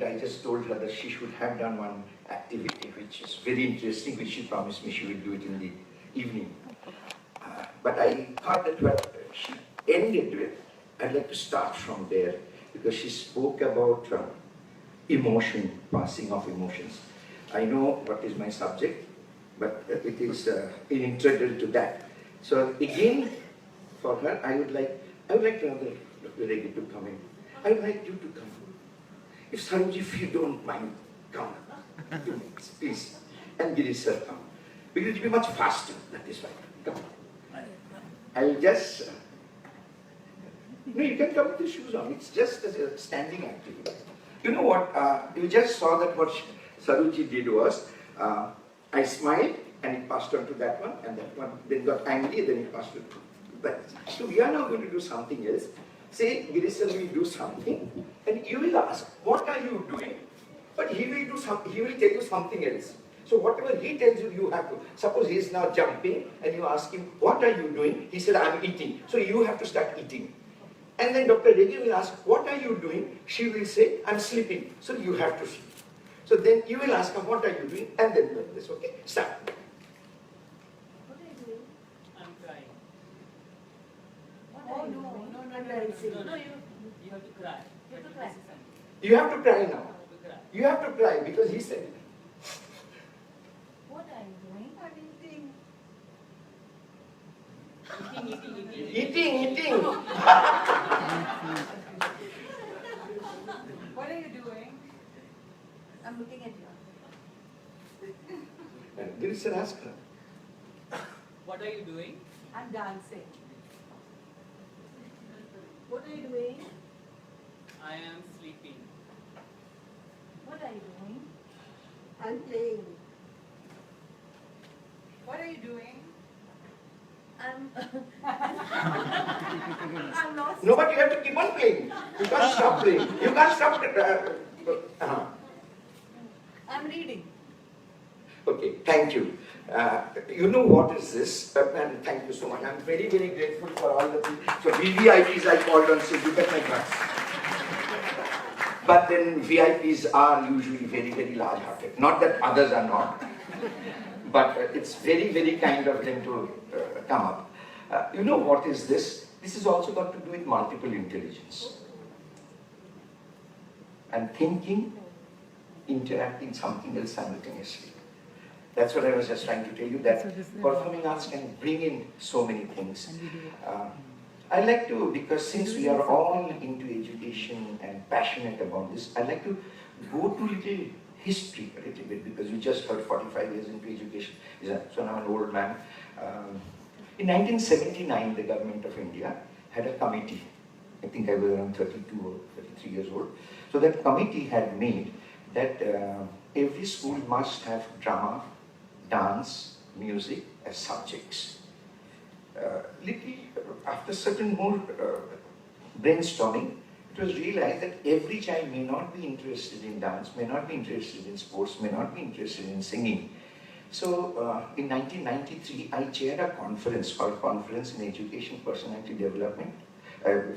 I just told her that she should have done one activity which is very interesting, which she promised me she will do it in the evening. But I thought that what she ended with, I'd like to start from there, because she spoke about emotion, passing of emotions. I know what is my subject, but it is integral to that. So again, for her, I would like Dr. Regi to come in. I would like you to come. If Saruji, if you don't mind, come. Please. And Girish sir, come. Because it will be much faster, that is why. Come. I'll just... no, you can come with the shoes on. It's just a standing activity. You know what? You just saw that what Saruji did was, I smiled and it passed on to that one, and that one then got angry, then it passed on to that. So we are now going to do something else. Say, Girish sir will do something, and you will ask, what are you doing? But he will tell you something else. So whatever he tells you, you have to. Suppose he is now jumping, and you ask him, what are you doing? He said, I'm eating. So you have to start eating. And then Dr. Regi will ask, what are you doing? She will say, I'm sleeping. So you have to sleep. So then you will ask her, what are you doing? And then like this, okay? Start. What are you doing? I'm crying. What are you doing? No, you have to cry. You have to cry. You have to cry now. You have to cry. You have to cry because he said it. What are you doing? I'm Eating. Eating. What are you doing? I'm looking at you. And Girish sir asked her. What are you doing? I'm dancing. What are you doing? I am sleeping. What are you doing? I'm playing. What are you doing? I'm I'm lost. No, but you have to keep on playing. You can't stop playing. You can't stop. I'm reading. Okay, thank you. You know what is this? And thank you so much. I'm very, very grateful for all the people. So VVIPs I called on, so look at my class. But then VIPs are usually very, very large-hearted. Not that others are not. But it's very, very kind of them to come up. You know what is this? This has also got to do with multiple intelligence. And thinking, interacting, something else simultaneously. That's what I was just trying to tell you, that performing arts can bring in so many things. I'd like to, because since we are all into education and passionate about this, I'd like to go to little history a little bit, because we just heard 45 years into education. So now I'm an old man. In 1979, the government of India had a committee. I think I was around 32 or 33 years old. So that committee had made that every school must have drama, dance, music as subjects. After certain more brainstorming, it was realized that every child may not be interested in dance, may not be interested in sports, may not be interested in singing. So in 1993, I chaired a conference called Conference in Education, Personality Development,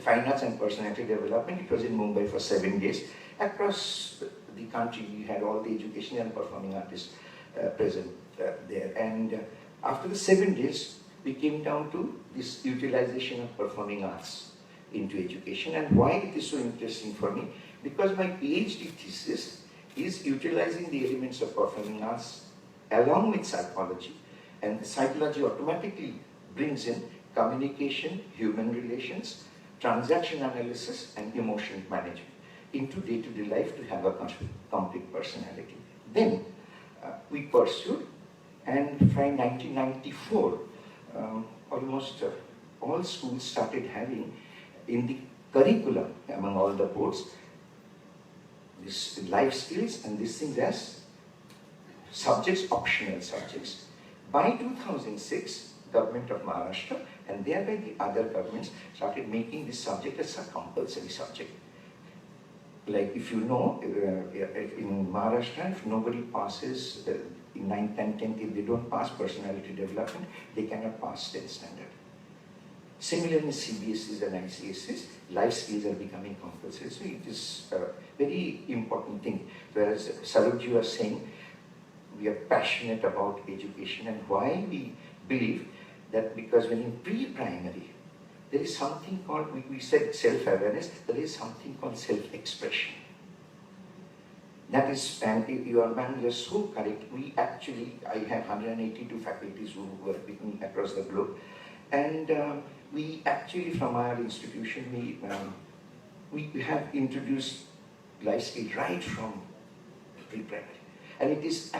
Fine Arts and Personality Development. It was in Mumbai for 7 days. Across the country, we had all the education and performing artists present there. And after the 7 days, we came down to this utilization of performing arts into education. And why it is so interesting for me? Because my PhD thesis is utilizing the elements of performing arts along with psychology. And the psychology automatically brings in communication, human relations, transaction analysis, and emotion management into day-to-day life to have a complete personality. Then we pursued, and from 1994, almost all schools started having in the curriculum among all the boards this life skills and these things as subjects, optional subjects. By 2006, government of Maharashtra and thereby the other governments started making this subject as a compulsory subject. Like if you know, in Maharashtra, if nobody passes in 9th, 10th, 10th, if they don't pass personality development, they cannot pass 10th standard. Similarly, in CBSEs and ICSEs, life skills are becoming compulsory. So it is very important thing. Whereas Sarojji was saying, we are passionate about education, and why we believe that because when in pre-primary, there is something called, we said self-awareness, there is something called self-expression. That is, and you are so correct. We actually, I have 182 faculties who work with me across the globe, and we actually, from our institution, we have introduced life skills right from pre-primary. And it is,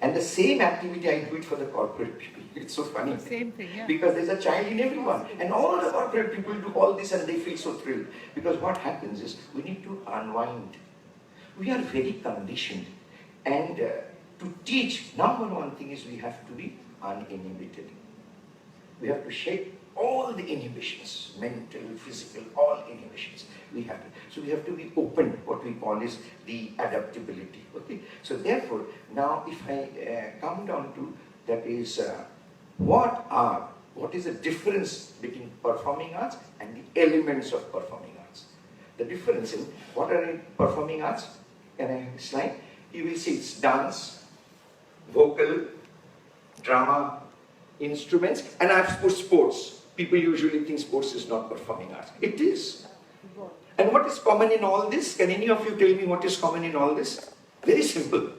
and the same activity I do it for the corporate people. It's so funny. Same thing, yeah. Because there's a child in everyone. And all the corporate people do all this and they feel so thrilled. Because what happens is, we need to unwind. We are very conditioned. And to teach, number one thing is we have to be uninhibited. We have to shake all the inhibitions, mental, physical, all inhibitions. We have to. So we have to be open, what we call is the adaptability. Okay. So therefore, now if I come down to that is what is the difference between performing arts and the elements of performing arts? The difference in what are in performing arts? Can I slide? You will see it's dance, vocal, drama, instruments, and I've put sports. People usually think sports is not performing arts. It is. And what is common in all this? Can any of you tell me what is common in all this? Very simple.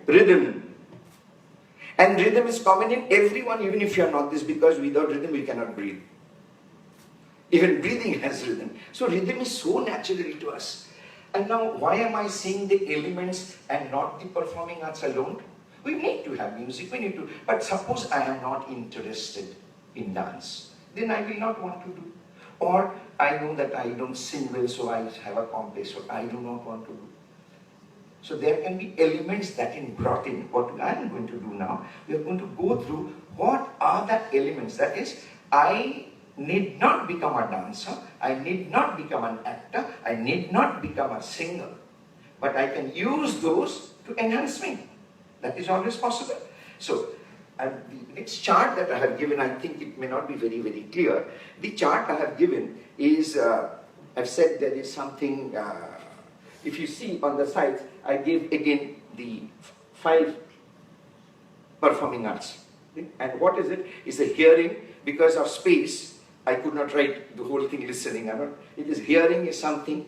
Rhythm. And rhythm is common in everyone, even if you are not this, because without rhythm we cannot breathe. Even breathing has rhythm. So rhythm is so natural to us. And now, why am I saying the elements and not the performing arts alone? We need to have music, we need to, but suppose I am not interested in dance, then I will not want to do. Or I know that I don't sing well, so I have a complex, so I do not want to do. So there can be elements that in brought in. What I am going to do now, we are going to go through what are the elements. That is, I need not become a dancer, I need not become an actor, I need not become a singer, but I can use those to enhance me. That is always possible. So, the next chart that I have given, I think it may not be very, very clear. The chart I have given is, I've said there is something, if you see on the sides, I gave again the 5 performing arts. And what is it? It's the hearing. Because of space, I could not write the whole thing listening. It is hearing is something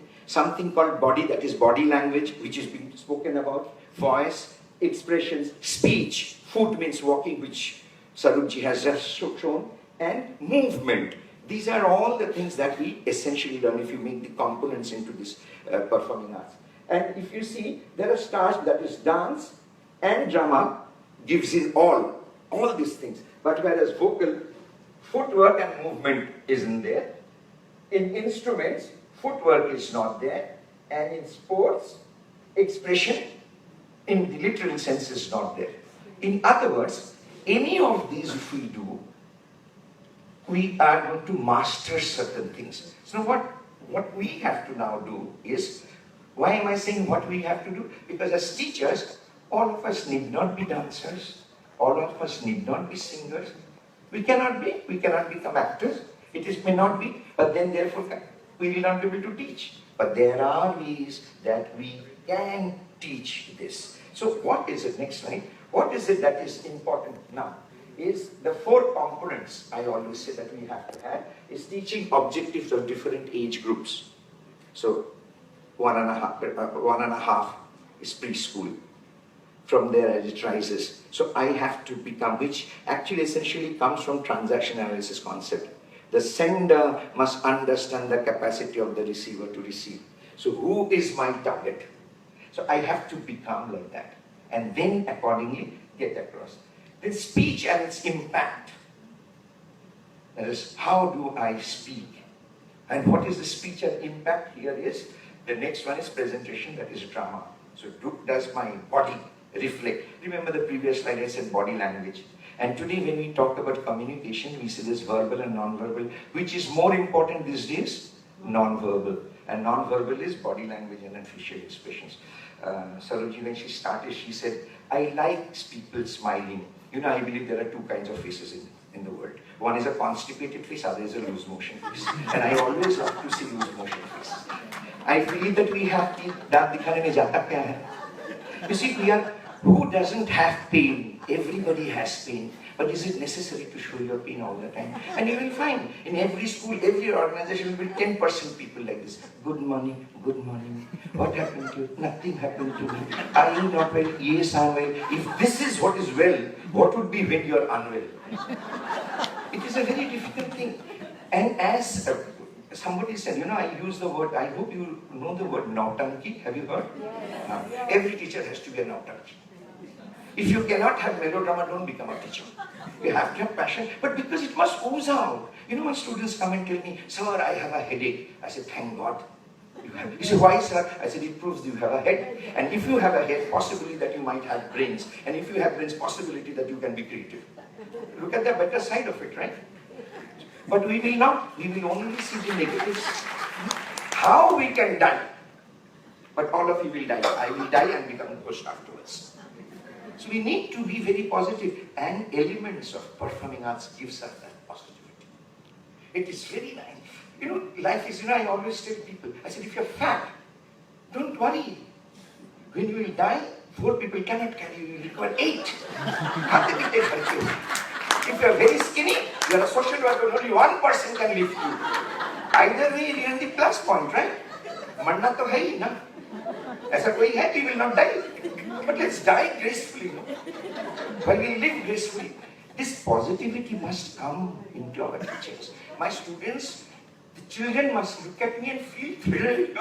called body, that is body language, which is being spoken about, voice, expressions, speech, foot means walking, which Sarojji has just shown, and movement. These are all the things that we essentially learn if you make the components into this performing arts. And if you see, there are stars, that is dance and drama gives in all these things. But whereas vocal, footwork and movement isn't there. In instruments, footwork is not there. And in sports, expression in the literal sense is not there. In other words, any of these if we do, we are going to master certain things. So what we have to now do is, why am I saying what we have to do? Because as teachers, all of us need not be dancers, all of us need not be singers. We cannot become actors. May not be, but then therefore we will not be able to teach. But there are ways that we can teach this. So what is it? Next slide. What is it that is important now? Is the 4 components I always say that we have to have is teaching objectives of different age groups. So 1.5 is preschool. From there as it rises. So I have to become, which actually essentially comes from transaction analysis concept. The sender must understand the capacity of the receiver to receive. So who is my target? So I have to become like that. And then accordingly get across. Then speech and its impact. That is, how do I speak? And what is the speech and impact here is, the next one is presentation, that is drama. So does my body reflect? Remember the previous slide I said body language. And today when we talk about communication, we say this verbal and non-verbal. Which is more important these days? Non-verbal. And non-verbal is body language and facial expressions. Sarojji, when she started, she said, I like people smiling. I believe there are 2 kinds of faces in the world. One is a constipated face, other is a loose motion face. And I always love to see loose motion faces. I believe that we have to दांत दिखाने में जाता क्या है? You see, who doesn't have pain? Everybody has pain. But is it necessary to show your pain all the time? And you will find in every school, every organization will be 10% people like this. Good morning, good morning. What happened to you? Nothing happened to me. Are you not well? Yes, I'm well. If this is what is well, what would be when you are unwell? It is a very difficult thing. And as somebody said, I use the word, I hope you know the word nautanki. Have you heard? Yes. Every teacher has to be a nautanki. If you cannot have melodrama, don't become a teacher. You have to have passion, but because it must ooze out. My students come and tell me, sir, I have a headache. I said, thank God. You say, why, sir? I said, it proves you have a head. And if you have a head, possibly that you might have brains. And if you have brains, possibility that you can be creative. Look at the better side of it, right? But we will not. We will only see the negatives. How we can die. But all of you will die. I will die and become a ghost afterwards. So we need to be very positive, and elements of performing arts gives us that positivity. It is very nice. Life is, I always tell people, I said, if you're fat, don't worry. When you will die, 4 people cannot carry you, you require 8. If you're very skinny, you're a social worker, only 1 person can lift you. Either way, you're in the plus point, right? Manna to hai na. ऐसा कोई है, we will not die. But let's die gracefully. While we live gracefully, this positivity must come into our teachings. My students, the children must look at me and feel thrilled.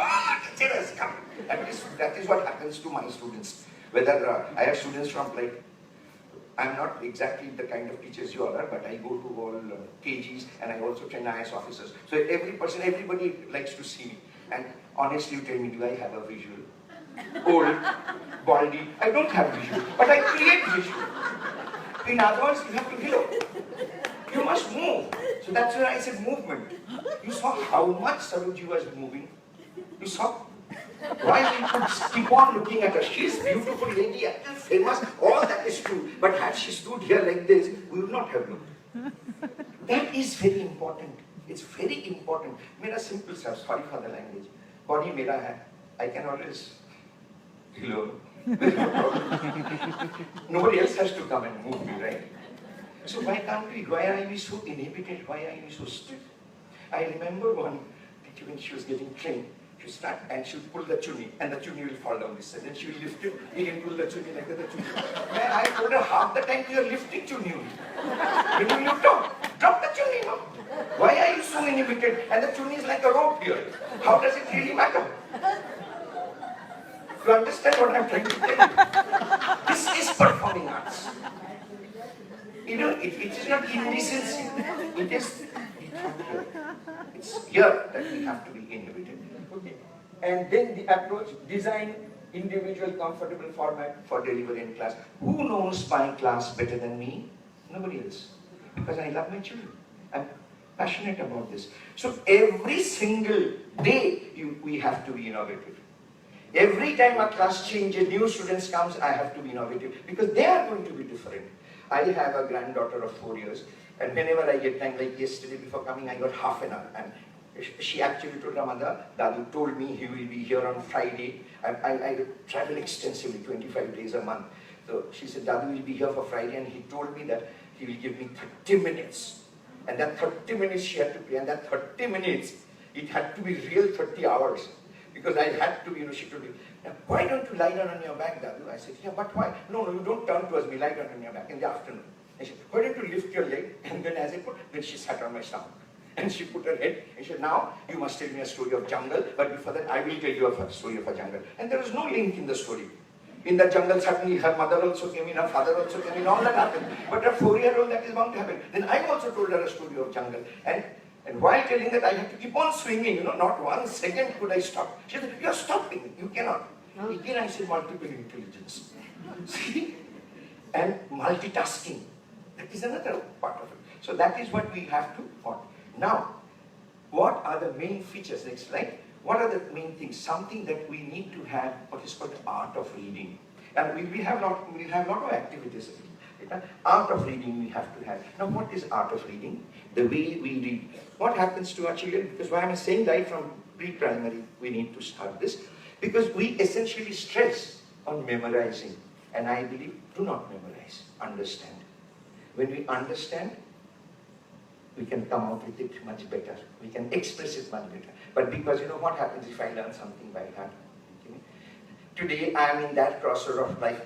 Teacher has come. That is what happens to my students. Whether I have students from I'm not exactly the kind of teachers you all are, but I go to all KGs and I also train IS officers. So everybody likes to see me. And honestly, you tell me, do I have a visual? Old, baldy, I don't have visual, but I create visual. In other words, you have to you must move. So that's why I said movement. You saw how much Saruji was moving. You saw why we could keep on looking at her. She's beautiful lady, famous, all that is true. But had she stood here like this, we would not have looked. That is very important. It's very important. Mera simple sir, sorry for the language. Body mera hai. I can always Nobody else has to come and move me, right? So why can't we? Why are we so inhibited? Why are we so stiff? I remember one teacher when she was getting trained, she would start and she would pull the chunni and the chunni will fall down this side. Then she will lift it, again pull the chunni like that, the chunni. Man, I told her half the time you are lifting chunni. When you lift up, drop the chunni. No? Why are you so inhibited? And the chunni is like a rope here. How does it really matter? You understand what I'm trying to tell you? This is performing arts. It is not indecency. It's here that we have to be inhibited. Okay. And then the approach, design individual comfortable format for delivery in class. Who knows my class better than me? Nobody else. Because I love my children. I'm passionate about this. So every single day we have to be innovative. Every time a class changes, new students comes, I have to be innovative because they are going to be different. I have a granddaughter of 4 years, and whenever I get time, like yesterday before coming, I got half an hour. And she actually told her mother, Dadu told me he will be here on Friday. I travel extensively, 25 days a month. So she said, Dadu will be here for Friday, and he told me that he will give me 30 minutes. And that 30 minutes she had to pay, and that 30 minutes, it had to be real 30 hours. Because I had to, she told me, why don't you lie down on your back, Dadu? I said, yeah, but why? No, you don't turn towards me, lie down on your back in the afternoon. And she said, why don't you lift your leg? And then as I put, then she sat on my stomach. And she put her head, and she said, now you must tell me a story of jungle, but before that I will tell you a story of a jungle. And there was no link in the story. In the jungle, suddenly her mother also came in, her father also came in, all that happened. But her 4-year-old, that is bound to happen. Then I also told her a story of jungle. And while telling that, I had to keep on swinging, not 1 second could I stop. She said, you're stopping, you cannot. Again I said multiple intelligence. See? And multitasking. That is another part of it. So that is what we have to want. Now, what are the main features? Next slide. What are the main things? Something that we need to have, what is called the art of reading. And we have lot of activities. Art of reading we have to have. Now what is art of reading? The way we read. What happens to our children? Because why am I saying right from pre-primary, we need to start this. Because we essentially stress on memorizing. And I believe, do not memorize, understand. When we understand, we can come out with it much better. We can express it much better. But because you know what happens if I learn something by heart? Okay? Today I am in that crossroad of life.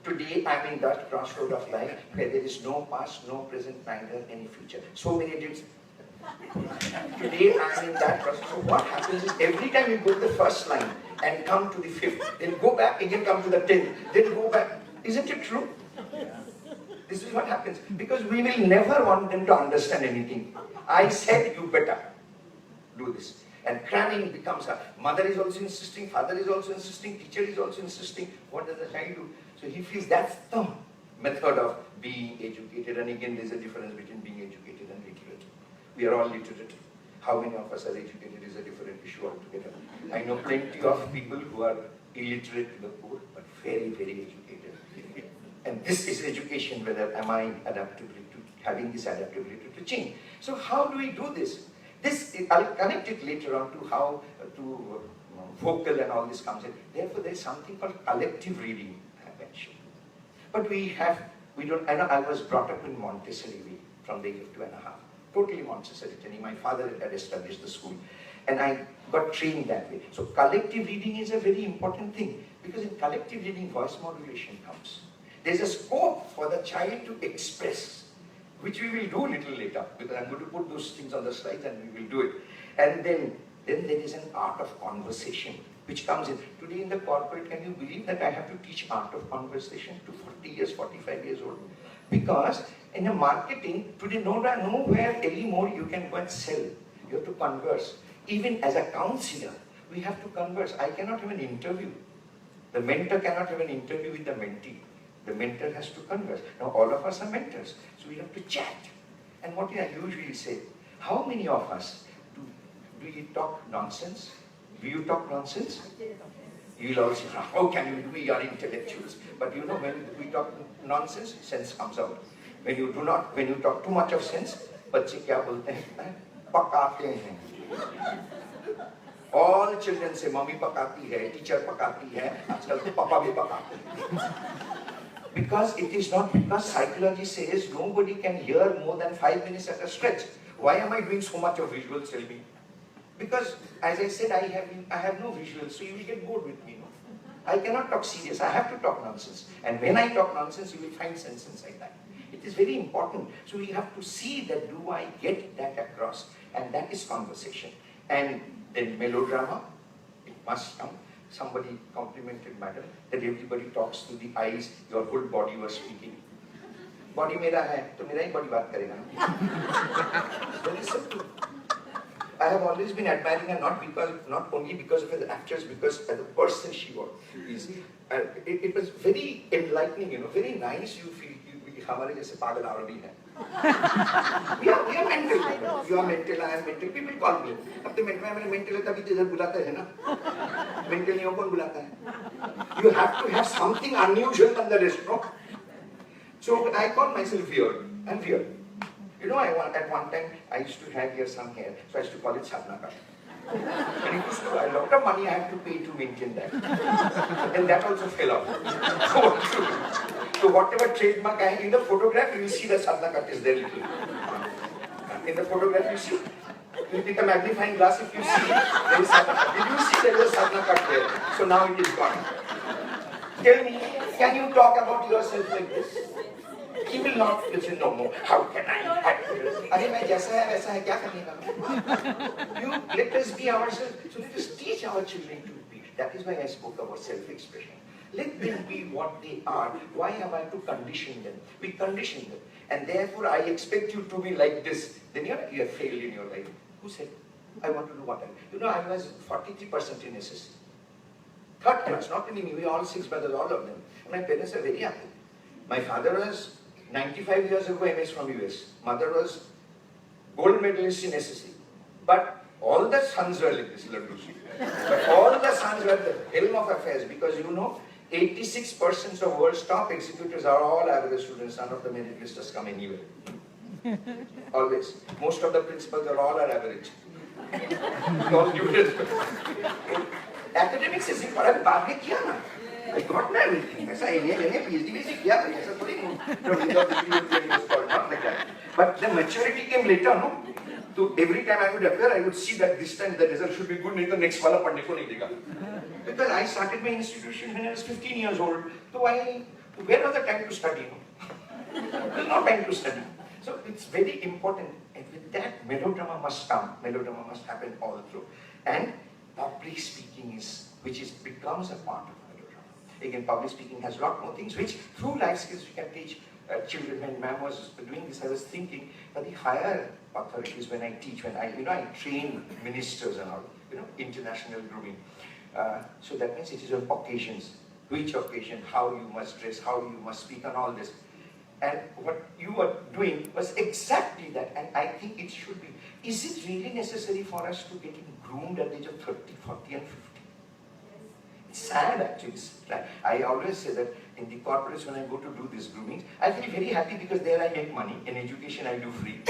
Today I am in that crossroad of life where there is no past, no present, neither any future. So many days. Today I am in that crossroad. So what happens is every time you go to the first line and come to the fifth, then go back again, come to the 10th, then go back. Isn't it true? This is what happens. Because we will never want them to understand anything. I said you better do this. And cramming becomes a mother is also insisting, father is also insisting, teacher is also insisting. What does the child do? So he feels that's the method of being educated. And again, there's a difference between being educated and literate. We are all literate. How many of us are educated is a different issue altogether. I know plenty of people who are illiterate to the core, but very, very educated. And this is education, whether am I adaptability to having this adaptability to change. So how do we do this? I'll connect it later on to how vocal and all this comes in. Therefore, there's something called collective reading I mentioned. But I know I was brought up in Montessori from the age of 2.5. Totally Montessori training. My father had established the school. And I got trained that way. So collective reading is a very important thing. Because in collective reading, voice modulation comes. There's a scope for the child to express, which we will do a little later, because I'm going to put those things on the slides and we will do it. And then there is an art of conversation, which comes in. Today in the corporate, can you believe that I have to teach art of conversation to 40 years, 45 years old? Because in a marketing, today nowhere anymore you can go and sell. You have to converse. Even as a counselor, we have to converse. I cannot have an interview. The mentor cannot have an interview with the mentee. The mentor has to converse. Now all of us are mentors, so we have to chat. And what I usually say, how many of us do you talk nonsense? Do you talk nonsense? You will always say, how can we are intellectuals? But you know, when we talk nonsense, sense comes out. When you talk too much of sense, बच्चे क्या बोलते हैं? पकाते हैं. All children say, mommy pakati hai, teacher pakati hai, आजकल तो पापा भी पकाते हैं. Because it is not, because psychology says nobody can hear more than 5 minutes at a stretch. Why am I doing so much of visuals, tell me? Because, as I said, I have no visuals, so you will get bored with me. No? I cannot talk serious, I have to talk nonsense. And when I talk nonsense, you will find sense inside that. It is very important. So we have to see that, do I get that across? And that is conversation. And then melodrama, it must come. Somebody complimented madam that everybody talks to the eyes, your whole body was speaking. Body मेरा है, तो मेरा ही body बात करेगा. Very simple. I have always been admiring her, not only because of her actress, because as a person she was. It was very enlightening, you know, very nice. You feel हमारे जैसे पागल आदमी है. We are mental. You are mental, I am mental. People call me. अब तो मैंने mental है तभी तो इधर बुलाता है ना. Mental नहीं हो कौन बुलाता है? You have to have something unusual than the rest, no? So I call myself weird. I'm weird. You know, at one time I used to have here some hair, so I used to call it sadhana cut. And it used to, a lot of money I have to pay to maintain that. And that also fell off. So whatever trademark I have in the photograph, you will see the sadhana cut is there little. In the photograph you see, you take a magnifying glass, if you see, there is sadhana cut. Did you see there is a sadhana cut there? So now it is gone. Tell me, can you talk about yourself like this? He will not say, no, how can I? अरे मैं जैसा है वैसा है क्या करने का? You let us be ourselves. So let us teach our children to be. That is why I spoke about self-expression. Let them be what they are. Why am I to condition them? We condition them. And therefore I expect you to be like this. Then you have failed in your life. Who said? I want to do what I want. You know, I was 43% in SSC. Third class, not only me, we all 6 brothers, all of them. My parents are very happy. My father was 95 years ago MS from US. Mother was gold medalist in SSC. But all the sons were like this, Ladduji. But all the sons were the helm of affairs, because you know, 86% of world's top executives are all average students. None of the merit listers come anywhere. Always. Most of the principals are all average. With all due respect. Academics से सीख पढ़ा बाद में किया ना. I got my everything. ऐसा MA PhD में सीख किया भाई ऐसा थोड़ी without degree was called not like that. But the maturity came later, no? So every time I would appear, I would see that this time the result should be good. नहीं तो next वाला पढ़ने को नहीं देगा. Because I started my institution when I was 15 years old. So where was the time to study? There's no time to study. So it's very important. And with that, melodrama must come. Melodrama must happen all through. And public speaking becomes a part of melodrama. Again, public speaking has a lot more things which through life skills we can teach children. When ma'am was doing this, I was thinking that the higher authorities when I teach, when I train ministers and all, international grooming. So that means it is on occasions, which occasion, how you must dress, how you must speak and all this. And what you were doing was exactly that, and I think it should be. Is it really necessary for us to get groomed at the age of 30, 40 and 50? It's sad actually. I always say that in the corporates when I go to do this grooming, I feel very happy because there I make money. In education I do free.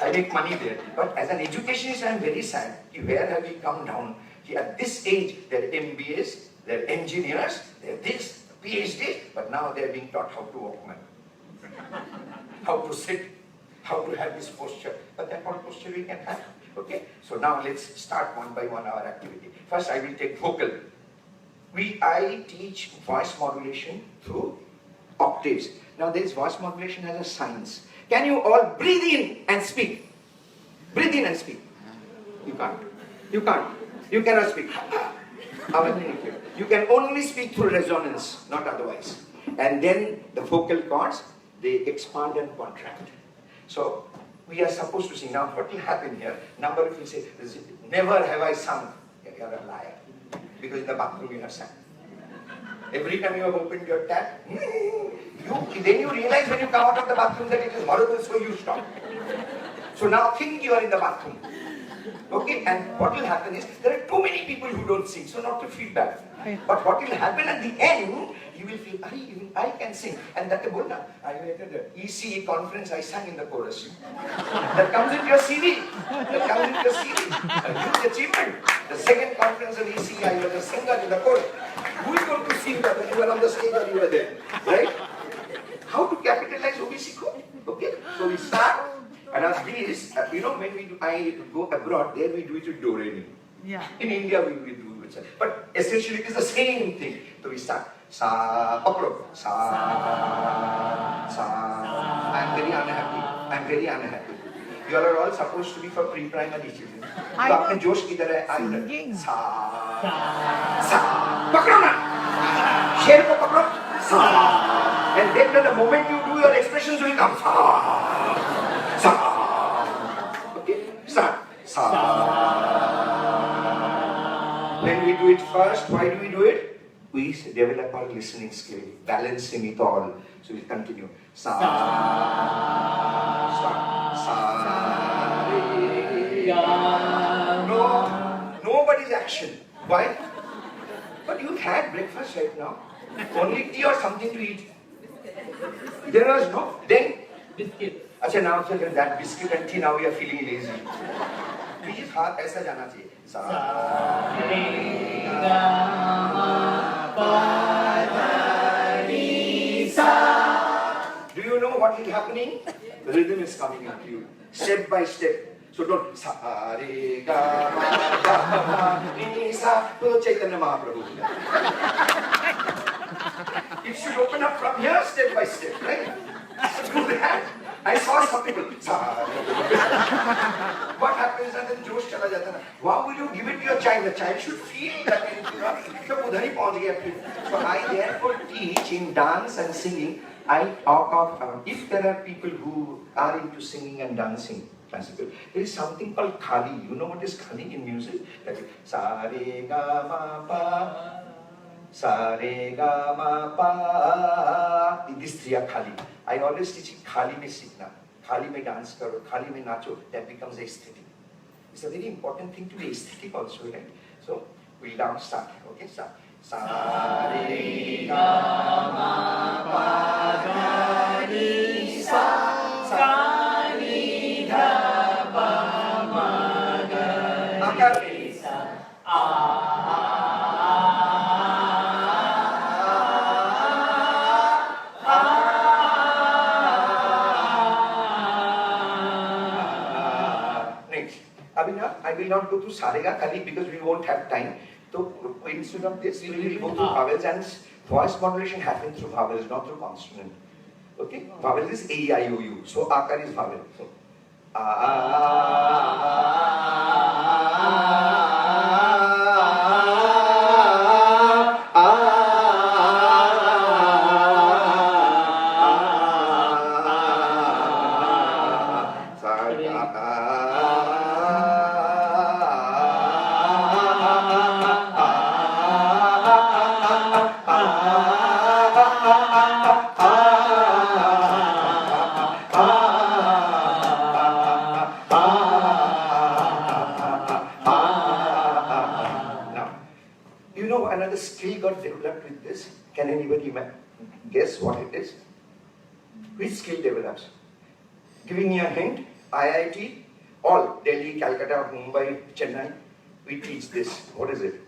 I make money there. But as an educationist I am very sad. Where have we come down? At this age there are MBAs, there are engineers, there are this, PhDs, but now they are being taught how to walk, man. How to sit, how to have this posture. But that all posture we can have. Okay? So now let's start one by one our activity. First I will take vocal. I teach voice modulation through octaves. Now this voice modulation has a science. Can you all breathe in and speak? Breathe in and speak. You can't. You can't. You cannot speak. You can only speak through resonance, not otherwise. And then the vocal cords, they expand and contract. So we are supposed to sing. Now what will happen here? Number of you say, never have I sung. You're a liar. Because in the bathroom you have sung. Every time you have opened your tap, then you realize when you come out of the bathroom that it is horrible, so you stop. So now think you are in the bathroom. Okay, and what will happen is, there are too many people who don't sing, so not to feel bad. But what will happen at the end, you will feel, even I can sing. And that I attended the ECA Conference, I sang in the chorus. That comes into your CV. That comes into your CV. A huge achievement. The second conference of ECA, I was a singer in the chorus. Who is going to sing that when you were on the stage or you were there? Right? How to capitalize OBC code? Okay, so we start. And as these, when I go abroad, there we do it with do re mi. Yeah. In India we do it. But essentially it is the same thing. So we start. Sa, pakro. Sa, sa. I am very unhappy. You are all supposed to be for pre-primary children. I तो आपने know. जोश किधर है? Singing. Sa, sa. पकड़ो ना. शेर को पकड़ो. Sa. And then the moment you do your expressions will come. Sa. Sa. Okay, start. Sa. When we do it first, why do we do it? We develop our listening skill, balancing it all. So we'll continue. Sa. Start. Sa. Re. No, nobody's action. Why? But you had breakfast right now. Only tea or something to eat. There was no. Then. Biscuit. अच्छा now so that biscuit and tea, now we are feeling lazy. Please हाथ ऐसा जाना चाहिए. सा रे गा मा पा धा नी सा. Do you know what is happening? The rhythm is coming into you, step by step. So don't sa re ga ma pa धा नी सा. तो Chaitanya Mahaprabhu. It should open up from here step by step, right? So do that. I saw some people. What happens and then जोश चला जाता है. Why would you give it to your child? The child should feel that. तो उधर ही पहुंच गया फिर. So I therefore teach in dance and singing. I talk of if there are people who are into singing and dancing, classical, there is something called khali. You know what is khali in music? That is sa re ga ma pa. Sa re ga ma pa. These three are khali. I always teach khali mein seekhna. Khali mein dance karo, khali mein nacho. That becomes aesthetic. It's a very important thing to be aesthetic also, right? So we'll now start. Okay, start. Sa re ga ma pa ga ni sa. Sa ni dha pa ma ga will not go through Sarega Kali because we won't have time. So instead of this, we will go through vowels, and voice modulation happens through vowels, not through consonant. Okay? Vowel is A, E, I, O, U. So Akar is vowel. So another skill got developed with this. Can anybody guess what it is? Which skill develops? Giving me a hint, IIT, all, Delhi, Calcutta, Mumbai, Chennai, we teach this. What is it?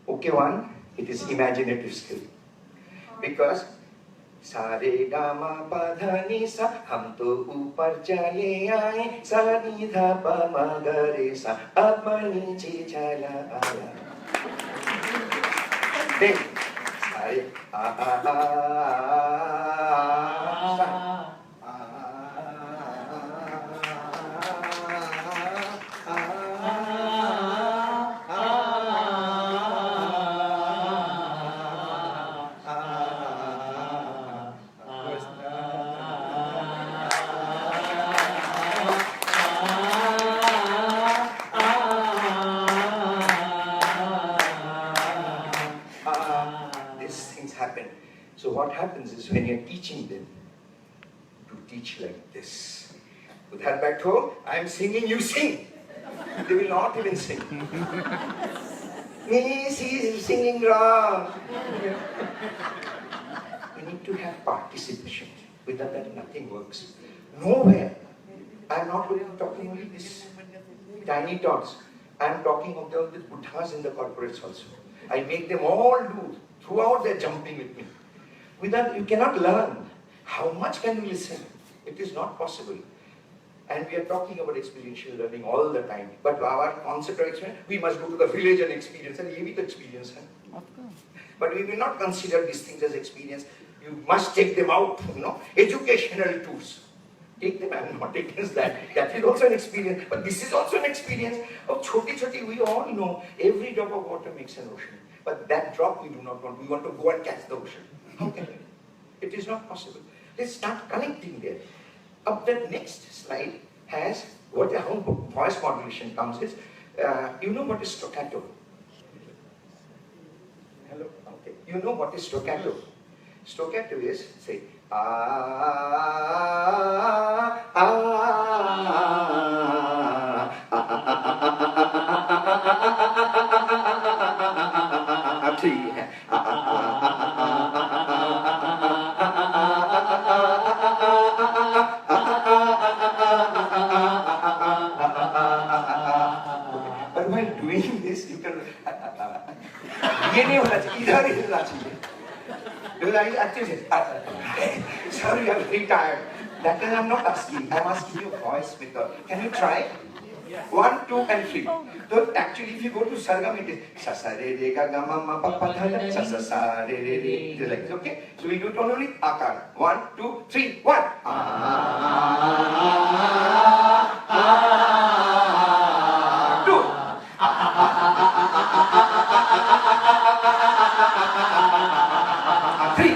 Okay, one, it is imaginative skill. Because सारे gamma पधनी सा हम तो ऊपर चले आए सा नी धा पा मा गा रे सा अब नीचे चला आया देख सारे आ आ So what happens is when you're teaching them to teach like this. With her back home, I'm singing, you sing. They will not even sing. Miss is singing wrong. We need to have participation. Without that, nothing works. Nowhere. I'm not talking only this tiny tots. I'm talking of the Buddhas in the corporates also. I make them all do throughout their jumping with me. Without, you cannot learn. How much can you listen? It is not possible. And we are talking about experiential learning all the time. But our concept of experience, we must go to the village and experience. And ye bhi to experience hai. Of course. But we will not consider these things as experience. You must take them out, educational tools. Take them, I am not against that. That is also an experience. But this is also an experience of choti, we all know every drop of water makes an ocean. But that drop we do not want. We want to go and catch the ocean. How can we? It is not possible. Let's start connecting there. Up the next slide has what how voice modulation comes is, you know what is staccato? Hello? Okay. You know what is staccato? Staccato is, say, But while doing this, you can. ये नहीं होना चाहिए, इधर ही होना चाहिए. Actually, sorry, I'm very tired. That time I'm not asking. I'm asking you voice with the. Can you try? Yeah. 1, 2, and 3. So actually, if you go to Sargam, it is sa sa re re ga ga ma ma pa pa tha da sa sa sa re re re. It is like this, okay. So we do it only akar. 1, 2, 3, 1. Two. Three.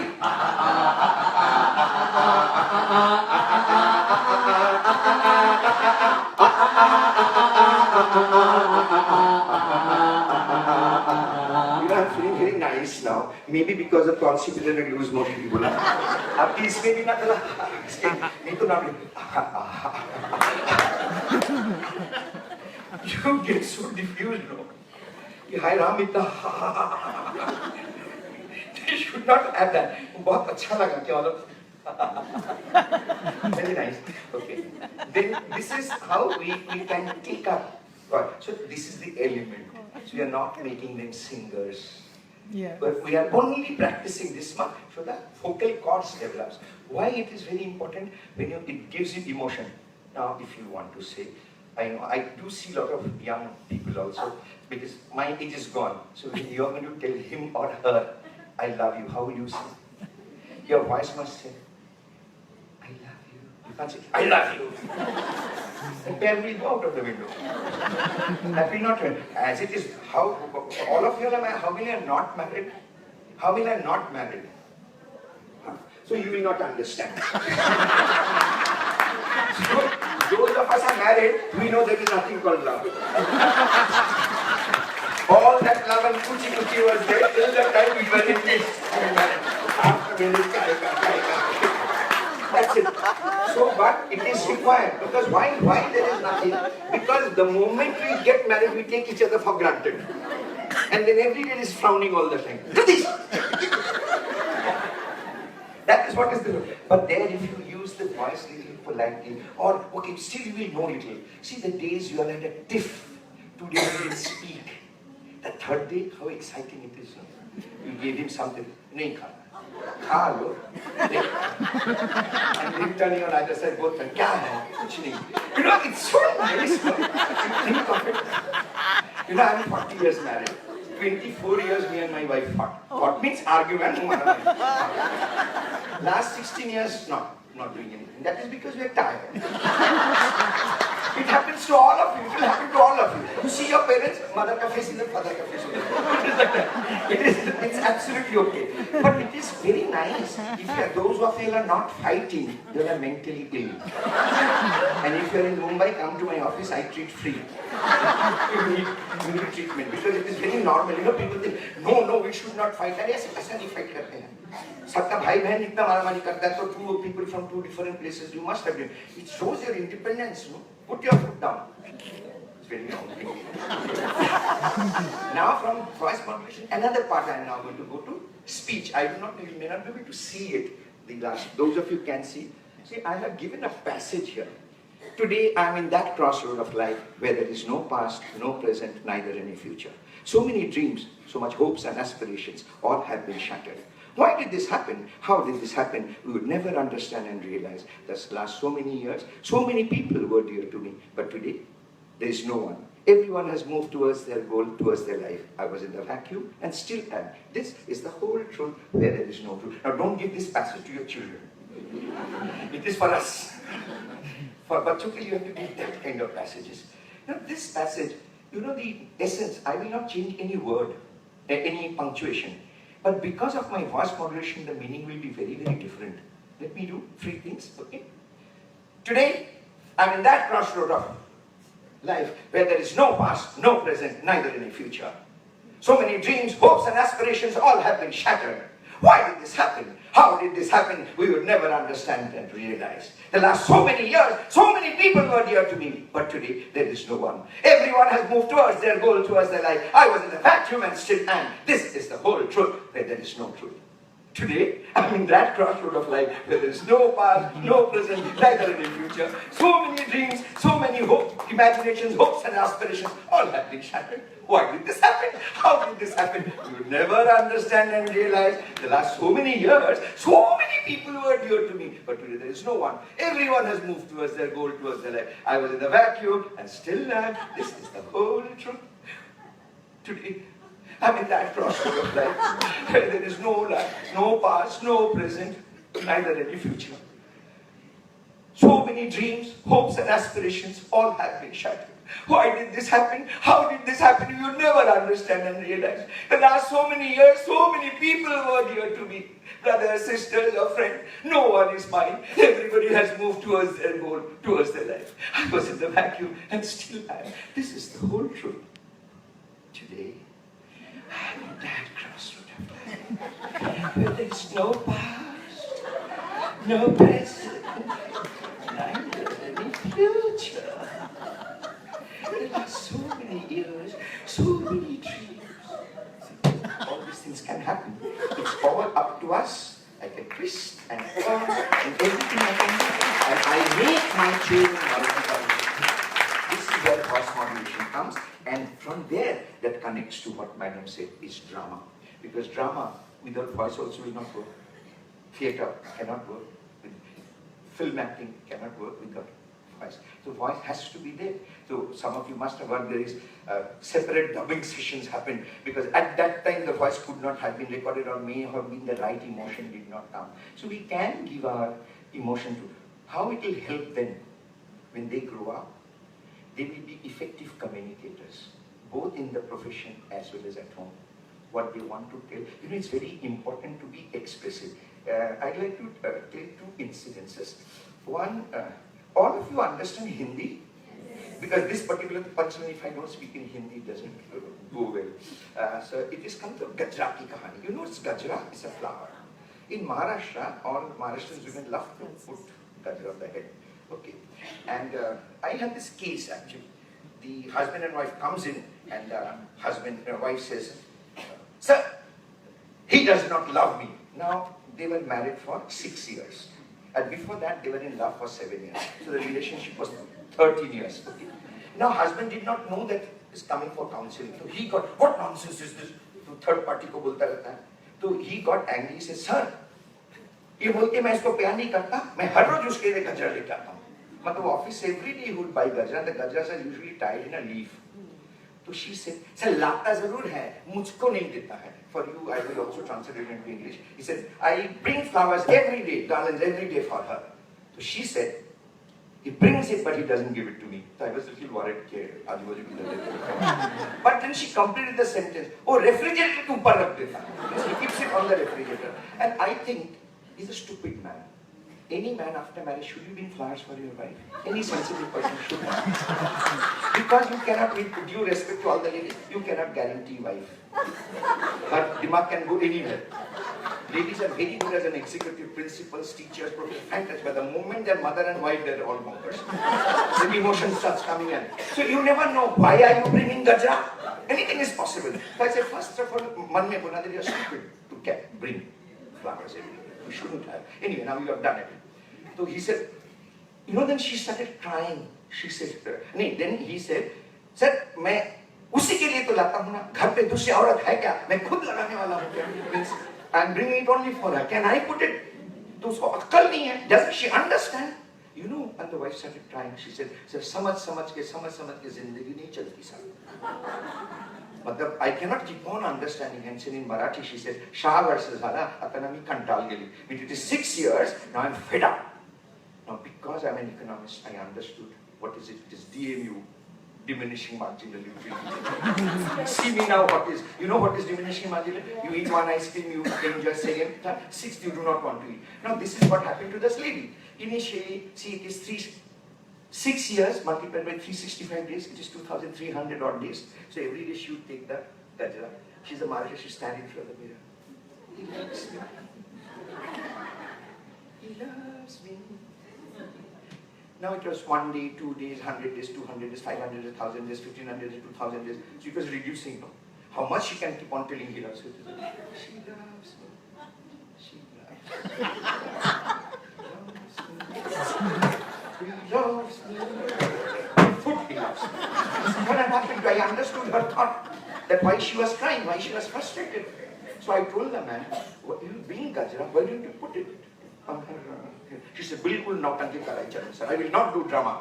I'm feeling very nice now. Maybe because of constipated and loose motion. अब इसमें भी ना चला, नहीं तो ना भी. You get so diffused, no? कि हाय राम इतना. They should not have that. बहुत अच्छा लगा क्या मतलब? Very nice. Okay. Then this is how we can take up. So this is the element. So we are not making them singers. Yeah. But we are only practicing this much so that vocal cords develops. Why it is very important when it gives you emotion. Now, if you want to say, I know I do see a lot of young people also, because my age is gone. So when you're going to tell him or her, I love you, how will you say? Your voice must say, I love you. You can't say, I love you. And then will go out of the window. That will not happen. As it is, how all of you are, how many are not married? How many are not married? So you will not understand. So those of us are married, we know there is nothing called love. All that love and kuchi was there till the time we were in this. That's it. So, but it is required, because why there is nothing? Because the moment we get married, we take each other for granted. And then every day is frowning all the time. Do this! That is what is the... But there, if you use the voice little politely, or, okay, still you will know little. See, the days you are at a tiff, 2 days you will speak. The third day, how exciting it is. You gave him something. Nahi khana. Kha lo. And him turning on either side, both turn. Kya hai? Kuch nahi. You know, it's so nice. Think of it. You know, I'm 40 years married. 24 years me and my wife fought. Fought means argument. Last 16 years, not doing anything. That is because we are tired. It happens to all of you. It will happen to all of you. You see your parents, mother ka face is the father ka face is the. It is like that. It's absolutely okay. But it is very nice. If you are, those of you are not fighting, you are mentally ill. And if you are in Mumbai, come to my office, I treat free. You need treatment, because it is very normal. You know, people think, no, we should not fight. And yes, ऐसा नहीं fight करते हैं. सबका भाई बहन इतना मारामारी करता है, so two people from two different places, you must have it. It shows your independence, no? Put your foot down. It's very wrong thing. Now from voice modulation, another part I am now going to go to speech. I do not know, you may not be able to see it. Those of you can see. See, I have given a passage here. Today I am in that crossroad of life where there is no past, no present, neither any future. So many dreams, so much hopes and aspirations, all have been shattered. Why did this happen? How did this happen? We would never understand and realize. This last so many years, so many people were dear to me. But today, there is no one. Everyone has moved towards their goal, towards their life. I was in the vacuum and still am. This is the whole truth where there is no truth. Now don't give this passage to your children. It is for us. For bachcho ke liye you have to give that kind of passages. Now this passage, you know the essence, I will not change any word, any punctuation. But because of my voice modulation, the meaning will be very, very different. Let me do 3 things, okay? Today, I'm in that crossroad of life where there is no past, no present, neither any future. So many dreams, hopes and aspirations all have been shattered. Why did this happen? How did this happen? We would never understand and realize. The last so many years, so many people were dear to me. But today, there is no one. Everyone has moved towards their goal, towards their life. I was in the vacuum and still am. This is the whole truth where there is no truth. Today, I'm in that crossroad of life where there is no past, no present, neither any future. So many dreams, so many hopes, imaginations, hopes and aspirations, all have been shattered. Why did this happen? How did this happen? You will never understand and realize. The last so many years, so many people were dear to me. But today there is no one. Everyone has moved towards their goal, towards their life. I was in the vacuum and still am. This is the whole truth. Today, I'm in that crossroad of life where there is no life, no past, no present, neither any future. So many dreams, hopes and aspirations, all have been shattered. Why did this happen? How did this happen? You will never understand and realize. The last so many years, so many people were dear to me. Brothers, sisters, or friends. No one is mine. Everybody has moved towards their goal, towards their life. I was in the vacuum and still am. This is the whole truth. Today, I'm in that crossroad of life where there is no past, no present, neither any future. There are so many years, so many dreams. All these things can happen. It's all up to us. I can twist and turn and everything I can do. And I make my children multiple. This is where voice modulation comes. And from there, that connects to what Madam said is drama. Because drama without voice also will not work. Theatre cannot work. Film acting cannot work without voice. So voice has to be there. So some of you must have heard there is separate dubbing sessions happen because at that time the voice could not have been recorded or may have been the right emotion did not come. So we can give our emotion to. How it will help them when they grow up? They will be effective communicators, both in the profession as well as at home. What they want to tell. You know, it's very important to be expressive. I'd like to tell two incidences. One, all of you understand Hindi? Yes. Because this particular punchline, if I don't speak in Hindi, doesn't go well. So it is come to Gajra ki kahani. You know, it's Gajra, it's a flower. In Maharashtra, all Maharashtrians women love to put Gajra on the head. Okay. And I had this case actually. The husband and wife comes in and wife says, "Sir, he does not love me." Now, they were married for 6 years. And before that, they were in love for 7 years. So the relationship was 13 years. Okay. Now, husband did not know that is coming for counseling. So he got, what nonsense is this? So third party ko bolta rehta hai. So he got angry. He said, "Sir, ये बोलते मैं इसको प्यार नहीं करता, मैं हर रोज उसके लिए गजरा लेके आता हूँ." मतलब office every day he would buy gajra. The gajras are usually tied in a leaf. So she said, "Sir, लाता जरूर है, मुझको नहीं देता है." For you, I will also translate it into English. He said, "I bring flowers every day, garlands every day for her." So she said, "He brings it, but he doesn't give it to me." So I was a little worried. But then she completed the sentence. "Oh, refrigerator ke upar rakh deta." He keeps it on the refrigerator. And I think he's a stupid man. Any man after marriage, should you bring flowers for your wife? Any sensible person should not. Because you cannot, with due respect to all the ladies, you cannot guarantee wife. Her dimag can go anywhere. Ladies are very good as an executive, principals, teachers, professors, fantastic. But the moment they're mother and wife, they're all bonkers. Then emotion starts coming in. So you never know, why are you bringing gajra? Anything is possible. So I say, first of all, man mein buna that you're stupid to bring flowers every day. You shouldn't have. Anyway, now you have done it. So he said, you know, then she started crying. She said, then he said, "Sir, मैं उसी के लिए तो लाता हूँ ना, घर पे दूसरी औरत है क्या? मैं खुद लगाने वाला हूँ क्या? I'm bringing it only for her. Can I put it? तो उसको अक्ल नहीं है. Doesn't she understand? You know, and the wife started crying. She said, "Sir, समझ के जिंदगी नहीं चलती sir." But I cannot keep on understanding. Hence in Marathi she said, "Shah versus Hara, atana mi kantal geli." It is 6 years, now I'm fed up. Now because I'm an economist, I understood what is it? It is DMU, diminishing marginal utility. See me now what is, you know what is diminishing marginal? You eat one ice cream, you enjoy second, sixth you do not want to eat. Now this is what happened to this lady. Initially, see it is 6 years multiplied by 365 days, it is 2,300 odd days. So every day she would take the gajra. She's a Maharashtra, she's standing in front of the mirror. He loves me. He loves me. Now it was 1 day, 2 days, 100 days, 200 days, 500 days, 1,000 days, 1,500 days, 2,000 days. So it was reducing. No? How much she can keep on telling he loves her. She loves me. She loves me. He loves me. Food he loves me. What had happened? I understood her thought. That why she was crying, why she was frustrated. So I told the man, "You bring gajra, why don't you put it on her?" She said, "Bilkul nautanki karai charan, sir. I will not do drama."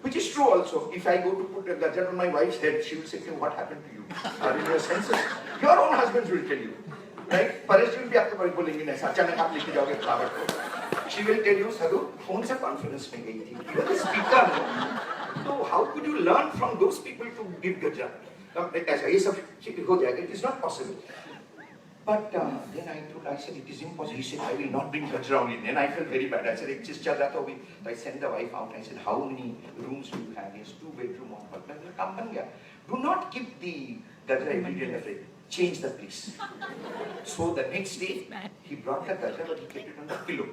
Which is true also. If I go to put a gajra on my wife's head, she will say, "What happened to you? Are you in your senses?" Your own husbands will tell you. Right? Paresh will be आपको कोई बोलेंगे नहीं, अचानक आप लेके जाओगे flower को. She will tell you, "Sadhu, कौन सा conference में गई थी? You are the speaker." So how could you learn from those people to give gajra? ऐसा ये सब हो जाएगा. It is not possible. But then I said, "It is impossible." He said, "I will not bring gajra only." Then I felt very bad. I said, "Ek cheez chal raha tha abhi." So I sent the wife out. I said, "How many rooms do you have?" He has 2 bedroom apartment. Kam ban gaya. Do not keep the gajra every day in the fridge. Change the place. So the next day, he brought the gajra, but he kept it on the pillow.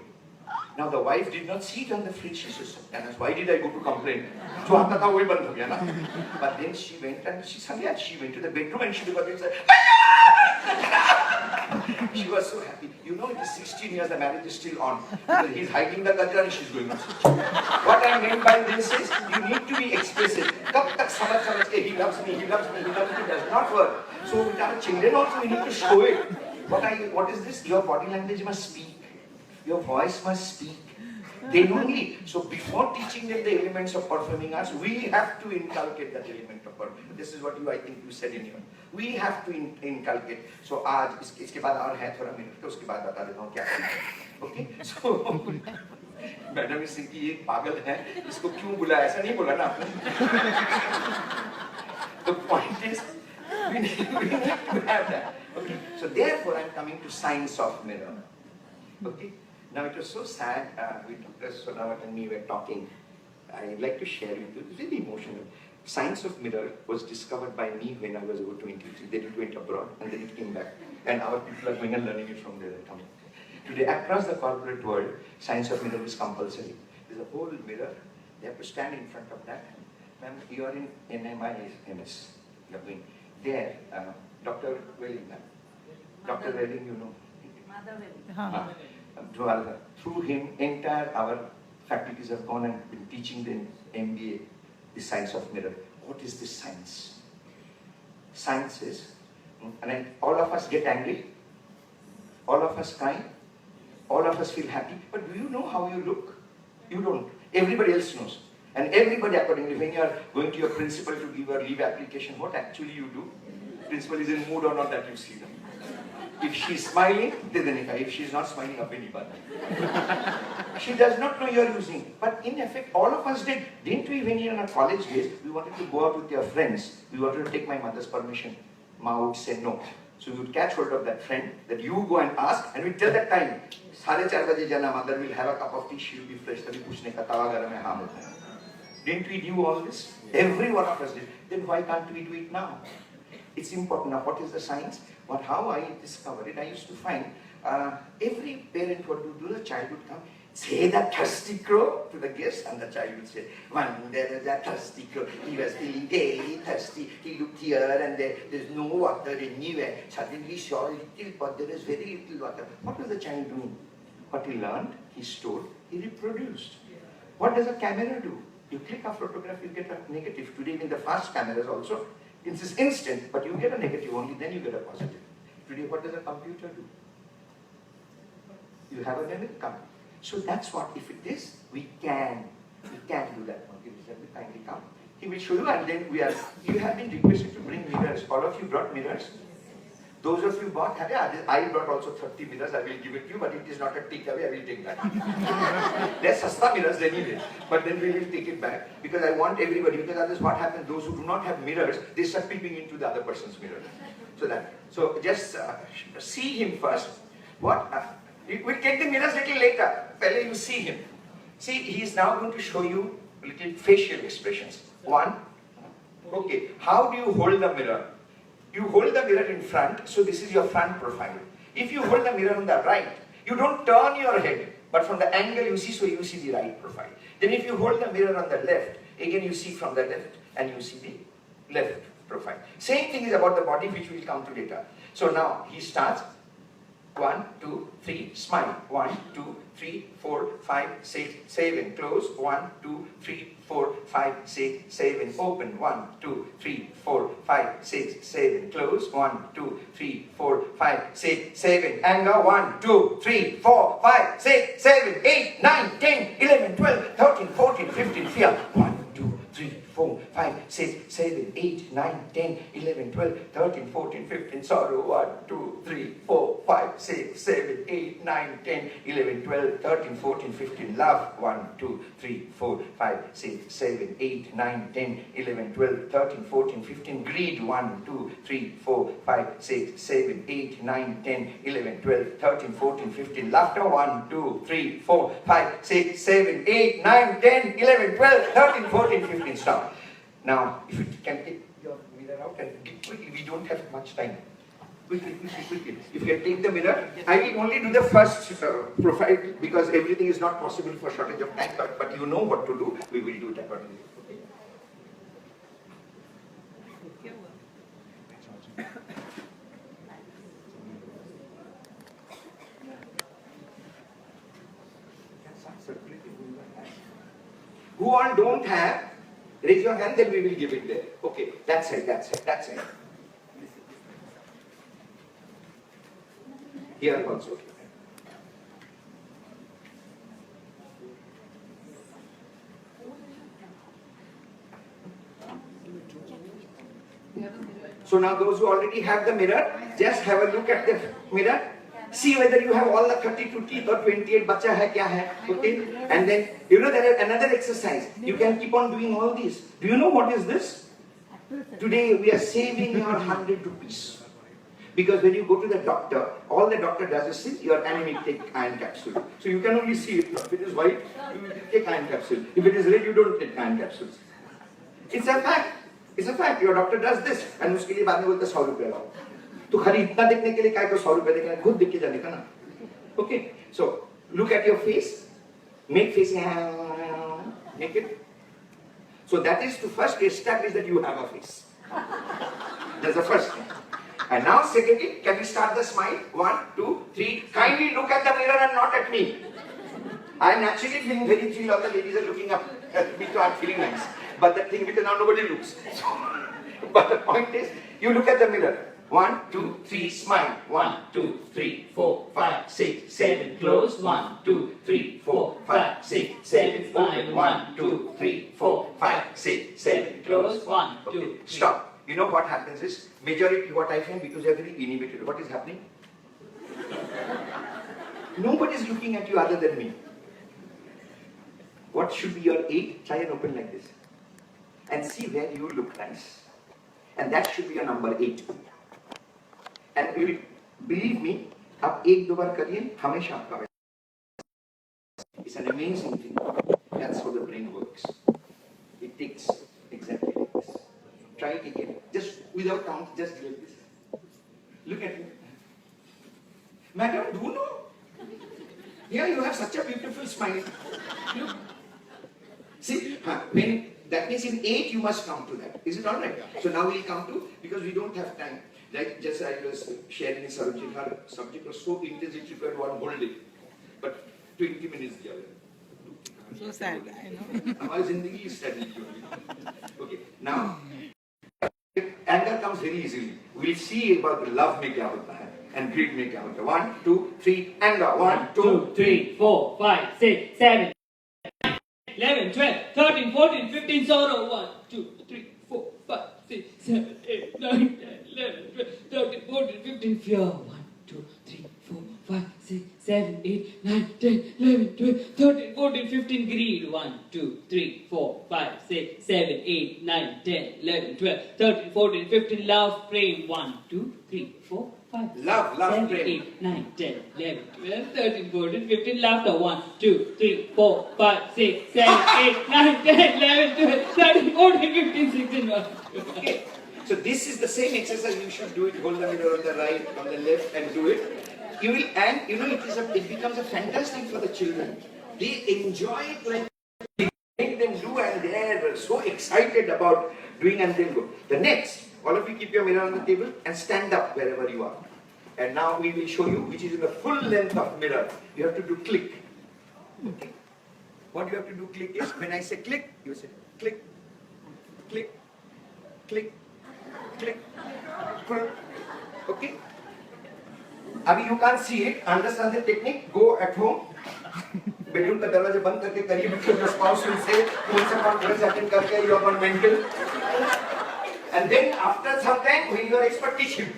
Now the wife did not see it on the fridge. She said, "Why did I go to complain?" जो आता था वही बंद हो गया ना. But then she went and she went to the bedroom and she got it. She was so happy. You know, it is 16 years, the marriage is still on. He's hiding the gajra and she's going on. What I meant by this is, you need to be expressive. Kab tak samajh ke, he loves me, does not work. So with our children also, we need to show it. What is this? Your body language must speak. Your voice must speak. Then only, so before teaching them the elements of performing arts, we have to inculcate that element of performing. This is what I think you said in here. We have to inculcate. So आज इसके बाद और है थोड़ा minute तो उसके बाद बता देता हूँ क्या करना है. Okay? So मैडम इस की ये पागल है, इसको क्यों बुलाया? ऐसा नहीं बोला ना आपने? The point is, we need to have that. Okay? So therefore, I'm coming to science of mirror. Okay? Now it was so sad, Dr. Sonawat and me were talking. I'd like to share with you, it's very emotional. Science of mirror was discovered by me when I was over 23. Then it went abroad and then it came back. And our people are going and learning it from there and coming. Today, across the corporate world, science of mirror is compulsory. There's a whole mirror. They have to stand in front of that. Ma'am, you are in NMIS. You are going there. Dr. Welling, Dr. Welling, you know. Through him, entire our faculties have gone and been teaching the MBA the science of mirror. What is this science? Science is, and then all of us get angry, all of us cry, all of us feel happy, but do you know how you look? You don't. Everybody else knows. And everybody accordingly, when you are going to your principal to give a leave application, what actually you do? Principal is in mood or not, that you see them. If she is smiling, if she is not smiling, she does not know you are using. But in effect, all of us did. Didn't we, when we were in our college days, we wanted to go out with your friends. We wanted to take my mother's permission. Ma would say no. So we would catch hold of that friend, that you go and ask, and we tell that time, 4:30 baje jana, mother will have a cup of tea, she will be fresh, tabhi puchne ka tawa garam hai, haan hota hai. Didn't we do all this? Every one of us did. Then why can't we do it now? It's important. Now, what is the science? But how I discovered it, I used to find every parent would do, the child would come, say that thirsty crow to the guest, and the child would say, one, there is that thirsty crow. He was feeling very thirsty. He looked here and there's no water anywhere. Suddenly he saw a little, but there is very little water. What was the child doing? What he learned, he stored, he reproduced. What does a camera do? You click a photograph, you get a negative. Today in the fast cameras also, it's instant, but you get a negative only, then you get a positive. Today, what does a computer do? You have a memory card. So that's what, if it is, we can do that. Let me kindly come. He will show you, and then you have been requested to bring mirrors. All of you brought mirrors. Those of you bought, I brought also 30 mirrors, I will give it to you, but it is not a takeaway, I will take that. There's sasta mirrors anyway, but then we will take it back, because I want everybody, because otherwise what happens, those who do not have mirrors, they start peeping into the other person's mirror. So just see him first. We'll take the mirrors little later. Pele, you see him. See, he is now going to show you little facial expressions. One, okay, how do you hold the mirror? You hold the mirror in front, so this is your front profile. If you hold the mirror on the right, you don't turn your head, but from the angle you see, so you see the right profile. Then if you hold the mirror on the left, again you see from the left, and you see the left profile. Same thing is about the body, which will come to later. So now he starts. 1, 2, 3, smile. 1, 2, 3, 4, 5, 6, 7. Close. 1, 2, 3, 4, 5, 6, 7. Open. 1, 2, 3, 4, 5, 6, 7. Close. 1, 2, 3, 4, 5, 6, 7. And now 1, 2, 3, 4, 5, 6, 7, 8, 9, 10, 11, 12, 13, 14, 15. Feel. 1, 2, 3, 4, 5, 6, 7, 8, 9, 10, 11, 12, 13, 14, 15. Sorrow. 1, 2, 3, 4, 5, 6, 7, 8, 9, 10, 11, 12, 13, 14, 15. Love. 1, 2, 3, 4, 5, 6, 7, 8, 9, 10, 11, 12, 13, 14, 15. Greed. 1, 2, 3, 4, 5, 6, 7, 8, 9, 10, 11, 12, 13, 14, 15. Laughter. 1, 2, 3, 4, 5, 6, 7, 8, 9, 10, 11, 12, 13, 14, 15. Stop. Now, if you can take your mirror out and quickly, we don't have much time. Quickly. If you can take the mirror, I will only do the first profile, because everything is not possible for shortage of time, but you know what to do, we will do it accordingly. Okay? Who all don't have, raise your hand, then we will give it there. Okay, that's it. Here also. So now those who already have the mirror, just have a look at the mirror. See whether you have all the 32 teeth or 28 bacha hai kya hai. Okay? And then, you know, there is another exercise. You can keep on doing all these. Do you know what is this? Today we are saving your 100 rupees. Because when you go to the doctor, all the doctor does is say, your anemic, take iron capsule. So you can only see it. If it is white, you take iron capsule. If it is red, you don't take iron capsules. It's a fact. It's a fact. Your doctor does this. And उसके लिए बाद में बोलते 100 रुपए लाओ. तो खाली इतना देखने के लिए काय को 100 रुपए देना खुद देख के जाने का ना. Okay. So look at your face. Make face naked. So that is to first establish that you have a face. That's the first thing. And now secondly, can we start the smile? 1, 2, 3. Kindly look at the mirror and not at me. I am actually feeling very thrilled. All the ladies are looking up at me, so I am feeling nice. But the thing because now nobody looks. But the point is, you look at the mirror. 1, 2, 3, smile. 1, 2, 3, 4, 5, 6, 7, close. 1, 2, 3, 4, 5, 6, 7, smile. 1, 2, 3, 4, 5, 6, 7, close. 1, 2, 3. Stop. You know what happens is, majority what I find, because they are very inhibited. What is happening? Nobody is looking at you other than me. What should be your 8? Try and open like this. And see where you look nice. And that should be your number 8. And you will believe me, आप एक दो बार करिए, हमेशा आपका वैसा. It's an amazing thing. That's how the brain works. It takes exactly like this. Try it again. Just without count, just like this. Look at me. Madam, do you know? Yeah, you have such a beautiful smile. Look. See, when that means in 8 you must come to that. Is it alright? So now we'll come to, because we don't have time. Like just I was sharing a subject, her subject was so intense it required one whole day. But 20 minutes the other. So sad, I know. Our zindagi is sad. Okay, now anger comes very easily. We'll see about love mein kya hota hai and greed mein kya hota hai. 1, 2, 3, anger. 1, 2, 3, 4, 5, 6, 7, 11, 12, 13, 14, 15, sorrow. 1, 2, 3, 4, 5, 6, 7, 8, 9, 10, 11, 12, 13, 14, 15, fear. 1, 2, 3, 4, 5, 6, 7, 8, 9, 10, 11, 12, 13, 14, 15, greed. 1, 2, 3, 4, 5, 6, 7, 8, 9, 10, 11, 12, 13, 14, 15, love, praying. 1, 2, 3, 4, 5, Love, 7, praying. 8, 9, 10, 11, 12, 13, 14, 15, laughter. 1, 2, 3, 4, 5, 6, 7, 8, 9, 10, 11, 12, 13, 14, 15, 16, 1. Okay. So this is the same exercise. You should do it. Hold the mirror on the right, on the left, and do it. You will, and you know, it becomes a fantastic for the children. They enjoy it like make them do, and they are so excited about doing, and they'll go. The next, all of you keep your mirror on the table and stand up wherever you are. And now we will show you which is in the full length of mirror. You have to do click. Okay. What you have to do click is, when I say click, you say click, click, click, click, click. Okay? Abhi you can't see it, understand the technique, go at home. Bedroom का दरवाजा बंद करके करिए, because your spouse will say, कौन सा conference attend करके you are on mental. And then after some time, when you are expert, teach him.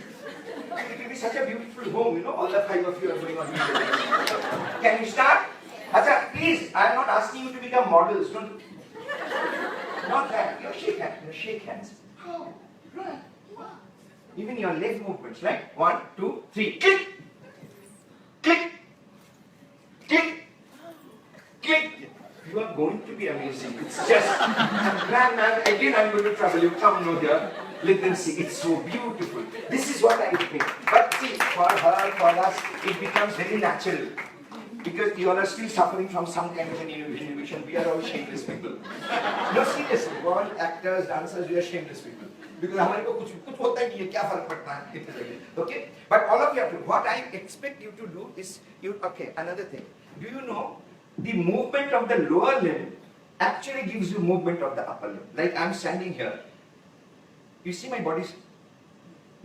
It will be such a beautiful home, you know, all the 5 of you are going on video. Can you start? Acha, please, I am not asking you to become models. Don't. Not that. You shake hands. You shake hands. How? Right. Even your leg movements, right? 1, 2, 3. Click. Click. Click. Click. You are going to be amazing. It's just, man, again I'm going to trouble you. Come no here. Let them see. It's so beautiful. This is what I think. But see, for her, for us, it becomes very natural. Because you all are still suffering from some kind of an inhibition. We are all shameless people. No, seriously. We're all actors, dancers, we are shameless people. Because हमारे को कुछ होता ही नहीं है, क्या फर्क पड़ता है? Okay? But all of you have to. What I expect you to do is, okay, another thing. Do you know, the movement of the lower limb actually gives you movement of the upper limb. Like I'm standing here. You see my body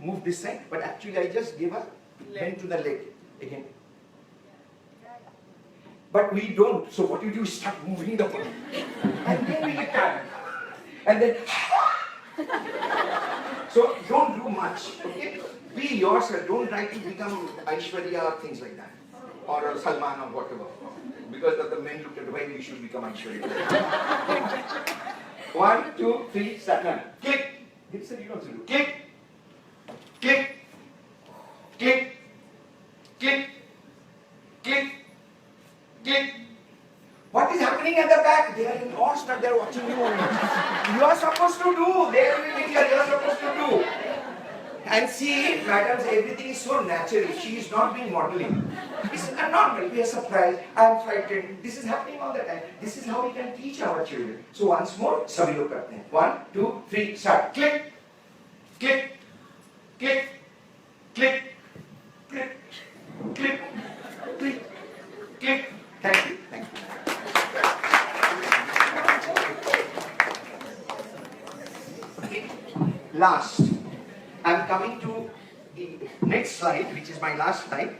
move this side, but actually I just give a bend to the leg again. But we don't. So what you do is start moving the body. And then we get tired. And then So don't do much, okay? Be yourself. Don't try to become Aishwarya or things like that, or Salman or whatever. Because of the men looked at why we should become Aishwarya. 1, 2, 3, start. Now, click. Gibson, you also do. Click. Click. Click. Click. Click. Click. What is happening at the back? They are in awestruck. They are watching you. You are supposed to do. They are in India. You are supposed to do. And see, madams, everything is so natural. She is not being modeling. It's normal. We are surprised. I am frightened. This is happening all the time. This is how we can teach our children. So once more, sabhi log karte hain. 1, 2, 3, start. Click, click, click, click, click, click, click, click. Thank you. Thank you. Okay. Last. I'm coming to the next slide, which is my last slide.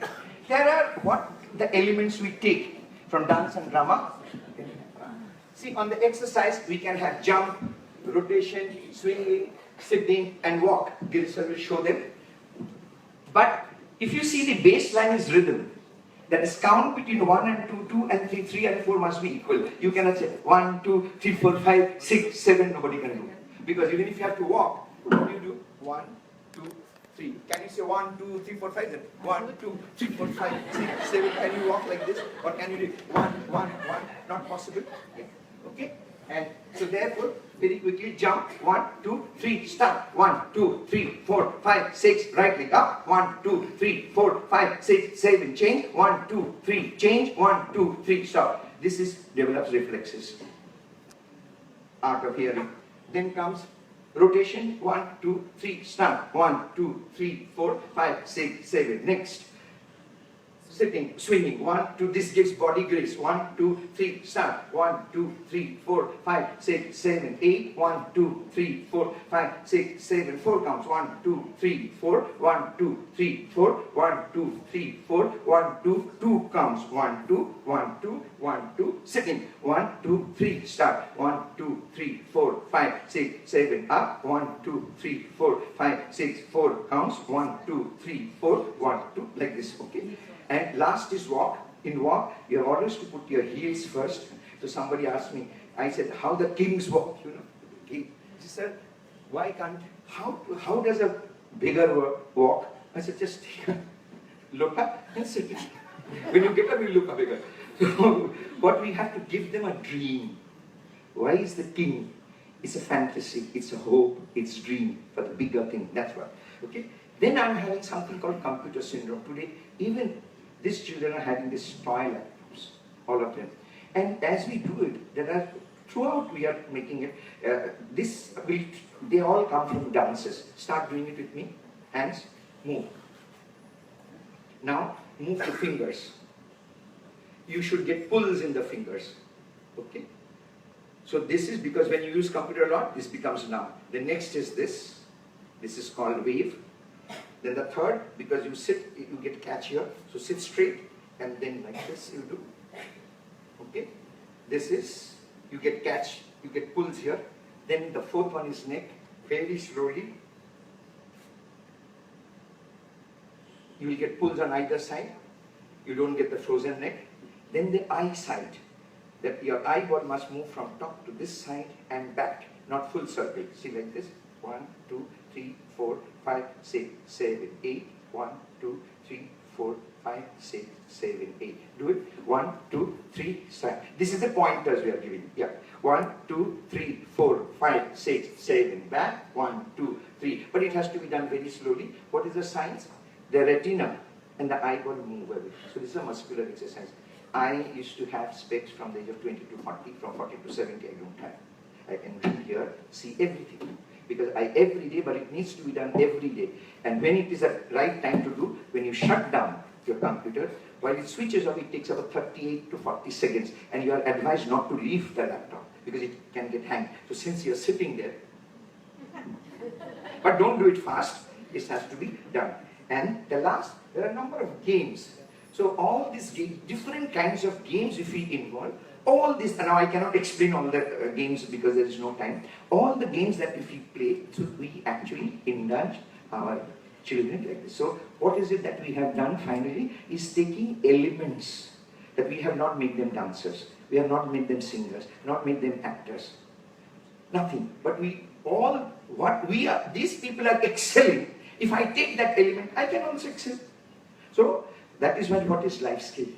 There are what the elements we take from dance and drama. See, on the exercise, we can have jump, rotation, swinging, sitting, and walk. Gilsar will show them. But if you see the baseline is rhythm, that is count between 1 and 2, 2 and 3, 3 and 4 must be equal. You cannot say 1, 2, 3, 4, 5, 6, 7, nobody can do. Because even if you have to walk, what do you do? 1, 2, 3. Can you say 1, 2, 3, 4, 5? Then 1, 2, 3, 4, 5, 6, 7. Can you walk like this? Or can you do 1, 1, 1? Not possible. Okay? And so therefore, very quickly jump. 1, 2, 3, start. 1, 2, 3, 4, 5, 6. Right leg up. 1, 2, 3, 4, 5, 6, 7. Change. 1, 2, 3. Change. 1, 2, 3. Stop. This is develops reflexes. Art of hearing. Then comes rotation. 1, 2, 3. Start. 1, 2, 3, 4, 5, 6, 7. Next. Sitting, swinging. 1, 2. This gives body grace. 1, 2, 3. Start. 1, 2, 3, 4, 5, 6, 7, 8. 1, 2, 3, 4, 5, 6, 7. 4 counts. 1, 2, 3, 4. 1, 2, 3, 4. 1, 2, 3, 4. 1, 2, 2 counts. 1, 2, 1, 2, 1, 2. Sitting. 1, 2, 3. Start. 1, 2, 3, 4, 5, 6, 7. Up. 1, 2, 3, 4, 5, 6, 4 counts. 1, 2, 3, 4. 1, 2. Like this. Okay. And last is walk. In walk, you have always to put your heels first. So somebody asked me, I said, how the kings walk, you know. He said, why can't, how does a beggar walk? I said, just look up and sit. When you get up, you look up bigger. So what we have to give them a dream. Why is the king? It's a fantasy, it's a hope, it's dream for the bigger thing. That's what. Okay. Then I'm having something called computer syndrome. Today, even these children are having these toy laptops, all of them. And as we do it, there are, throughout we are making it, they all come from dances. Start doing it with me. Hands, move. Now, move the fingers. You should get pulls in the fingers. Okay? So this is because when you use computer a lot, this becomes now. The next is this. This is called wave. Then the third, because you sit, you get catch here. So sit straight and then like this you do. Okay? This is, you get catch, you get pulls here. Then the fourth one is neck. Very slowly. You will get pulls on either side. You don't get the frozen neck. Then the eye side. That your eyeball must move from top to this side and back. Not full circle. See like this. 1, 2, 3, 4, 5, 6, 7, 8. 1, 2, 3, 4, 5, 6, 7, 8. Do it. 1, 2, 3, start. This is the pointers we are giving. Yeah. 1, 2, 3, 4, 5, 6, 7. Back. 1, 2, 3. But it has to be done very slowly. What is the science? The retina and the eyeball move away. So this is a muscular exercise. I used to have specs from the age of 20 to 40. From 40 to 70, I don't have. I can read here, see everything. Because every day, but it needs to be done every day. And when it is the right time to do, when you shut down your computer, while it switches off, it takes about 38 to 40 seconds. And you are advised not to leave the laptop because it can get hanged. So since you're sitting there, but don't do it fast, this has to be done. And the last, there are a number of games. So all these different kinds of games if we involve, all this, and now I cannot explain all the games because there is no time. All the games that if we play, so we actually involve indulge our children like this. So what is it that we have done finally is taking elements that we have not made them dancers, we have not made them singers, not made them actors, nothing. But these people are excelling. If I take that element, I can also excel. So that is what is life skill.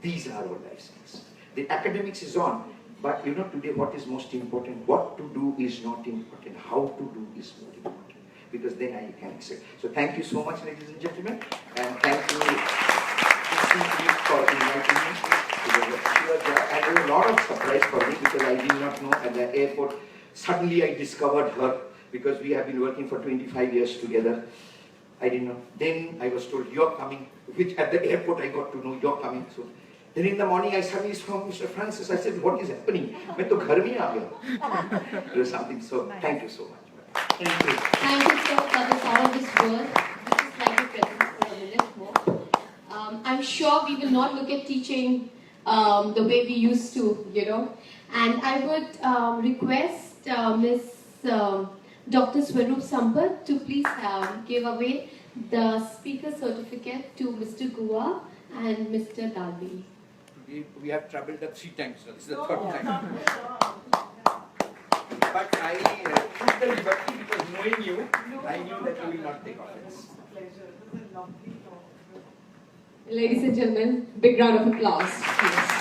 These are our life skills. The academics is on, but today what is most important? What to do is not important. How to do is more important. Because then I can excel. So thank you so much, ladies and gentlemen, and thank you for inviting me. And it was a lot of surprise for me because I did not know at the airport. Suddenly I discovered her because we have been working for 25 years together. I didn't know. Then I was told, you're coming, which at the airport I got to know you're coming. So then in the morning I suddenly saw Mr. Francis. I said, what is happening? मैं तो घर में आ गया. It was something. So thank you so much. Thank you. Thank you, sir, for this all of this work. This is like your presence for a minute more. I'm sure we will not look at teaching the way we used to, And I would request Miss Dr. Swaroop Sampath to please give away the speaker certificate to Mr. Guha and Mr. Dalvi. We have traveled up 3 times. So this is the 3rd time. But I took the liberty because knowing you, I knew that you will not take offense. Ladies and gentlemen, big round of applause, please.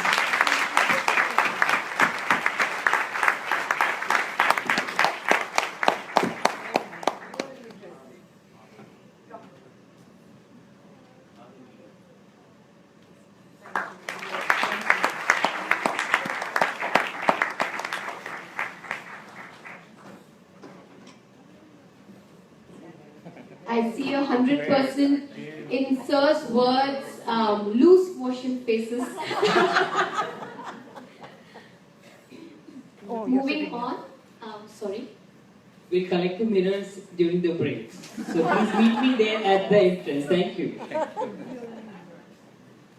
I see 100% in Sir's words, loose motion faces. Moving on, sorry. We'll collect the mirrors during the breaks. So please meet me there at the entrance. Thank you.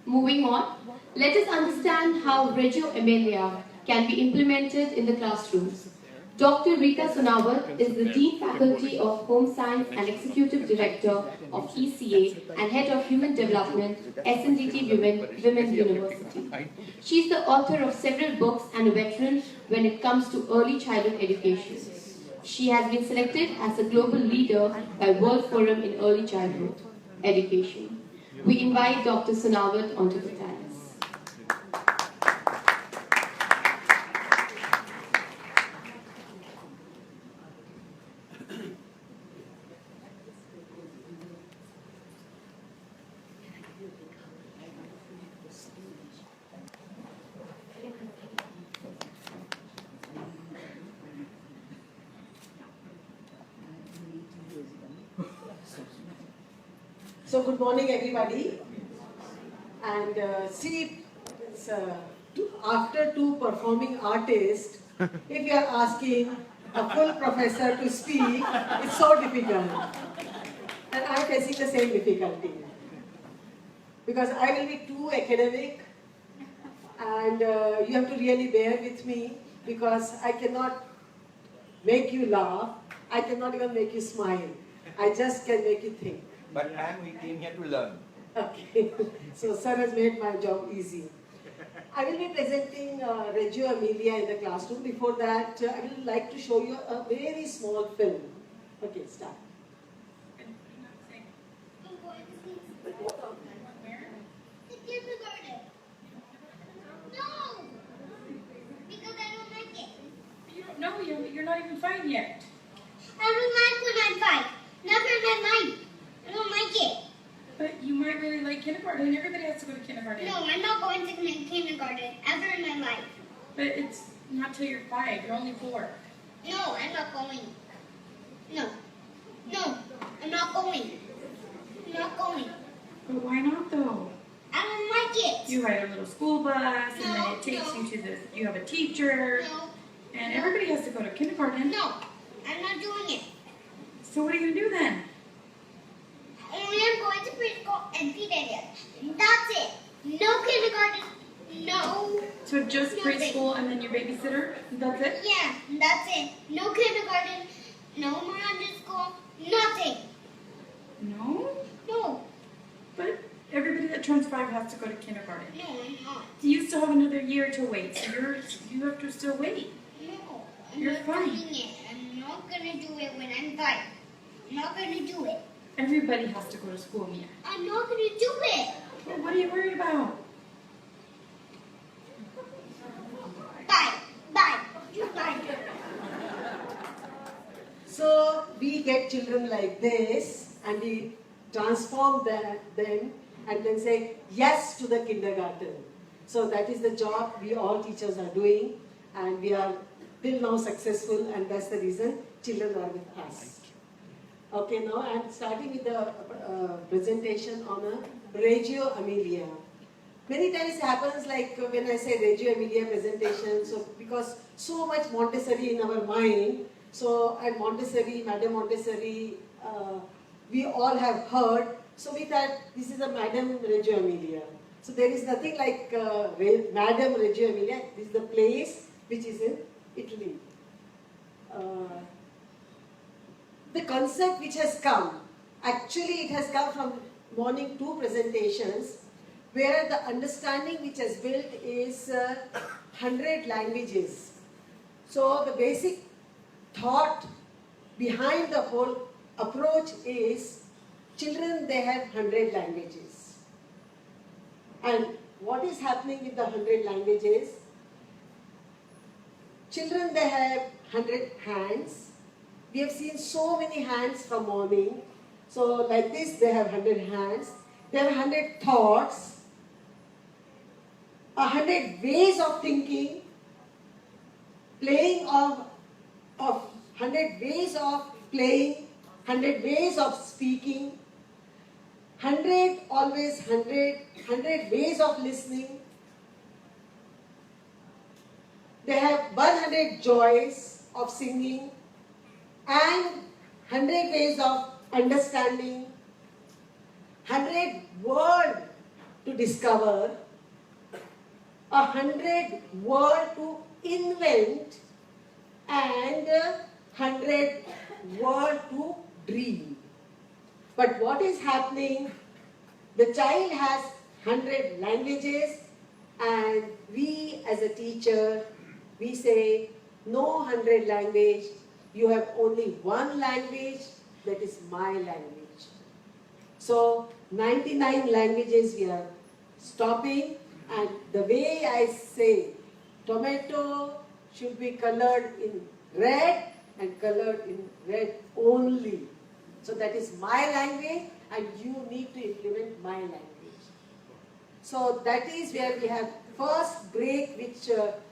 Moving on, let us understand how Reggio Emilia can be implemented in the classrooms. Dr. Rita Sonawat is the Dean Faculty of Home Science and Executive Director of ECA and Head of Human Development, SNDT Women University. She is the author of several books and a veteran when it comes to early childhood education. She has been selected as a global leader by World Forum in Early Childhood Education. We invite Dr. Sonawat onto the dais. So good morning, everybody. And see, it's, after 2 performing artists, if you are asking a full professor to speak, it's so difficult. And I'm facing the same difficulty. Because I will be too academic, and you have to really bear with me, because I cannot make you laugh, I cannot even make you smile. I just can make you think. But ma'am, we came here to learn. Okay, so sir has made my job easy. I will be presenting Reggio Emilia in the classroom. Before that, I would like to show you a very small film. Okay, start. No! Because I don't like it. No, you're not even 5 yet. I don't like when I'm 5. Never in my life. I don't like it. But you might really like kindergarten. Everybody has to go to kindergarten. No, I'm not going to kindergarten ever in my life. But it's not till you're 5. You're only 4. No, I'm not going. No. No, I'm not going. I'm not going. But why not though? I don't like it. You ride a little school bus, and then it takes you to you have a teacher. No. And everybody has to go to kindergarten. No, I'm not doing it. So what are you going to do then? Only I'm going to preschool and pediatrics. That's it. No kindergarten. No. So just Nothing. preschool and then your babysitter? That's it? Yeah, that's it. No kindergarten. No more underschool. Nothing. turns 5 has to go to kindergarten. No, I'm not. You still have another year to wait, so you have to still wait. No, I'm You're not fine. doing it. I'm not gonna do it when I'm 5. I'm not gonna do it. Everybody has to go to school, Mia. I'm not gonna do it. Well, what are you worried about? Bye. Bye. You bye. So we get children like this and we transform them and then say yes to the kindergarten. So that is the job we all teachers are doing, and we are till now successful, and that's the reason children are with us. Okay, now I'm starting with the presentation on a Reggio Emilia. Many times it happens like when I say Reggio Emilia presentation, so because so much Montessori in our mind, so at Montessori, Madame Montessori, we all have heard, so we thought this is a Madame Reggio Emilia. So there is nothing like Madame Reggio Emilia. This is the place which is in Italy. The concept which has come, actually it has come from morning 2 presentations, where the understanding which has built is 100 languages. So the basic thought behind the whole approach is children, they have 100 languages. And what is happening with the 100 languages? Children, they have 100 hands. We have seen so many hands from morning. So like this, they have 100 hands. They have 100 thoughts, 100 ways of thinking, playing of 100 ways of playing, 100 ways of speaking, 100 always 100 ways of listening. They have 100 joys of singing and 100 ways of understanding, 100 words to discover, 100 words to invent, and 100 words to dream. But what is happening? The child has 100 languages, and we as a teacher, we say, no 100 language, you have only one language, that is my language. So 99 languages we are stopping, and the way I say, tomato should be colored in red and colored in red only. So that is my language, and you need to implement my language. So that is where we have first break which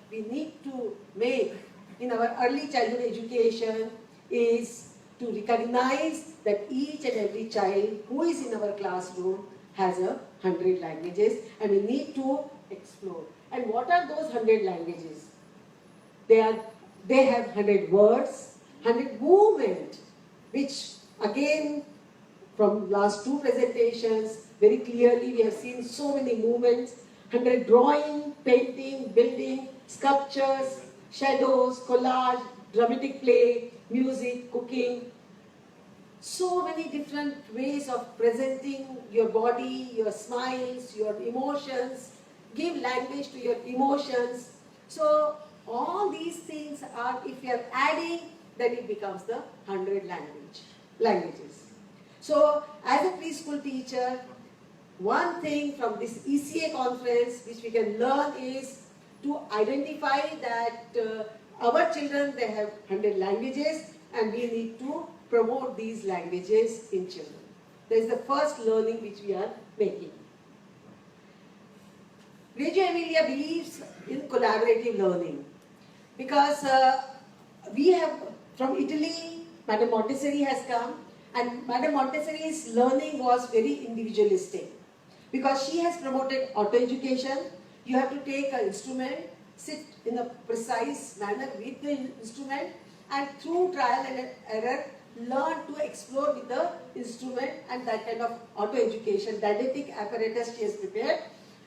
we need to make in our early childhood education, is to recognize that each and every child who is in our classroom has 100 languages, and we need to explore. And what are those 100 languages? They have 100 words, 100 movement, which again from last 2 presentations very clearly we have seen so many movements, 100 drawing, painting, building, sculptures, shadows, collage, dramatic play, music, cooking. So many different ways of presenting your body, your smiles, your emotions, give language to your emotions. So all these things are, if you are adding, then it becomes the 100 languages. So as a preschool teacher, one thing from this ECA conference which we can learn is to identify that our children, they have 100 languages, and we need to promote these languages in children. That is the first learning which we are making. Reggio Emilia believes in collaborative learning, because we have from Italy, Madame Montessori has come, and Madame Montessori's learning was very individualistic, because she has promoted auto education. You have to take an instrument, sit in a precise manner with the instrument, and through trial and error learn to explore with the instrument, and that kind of auto education, didactic apparatus she has prepared,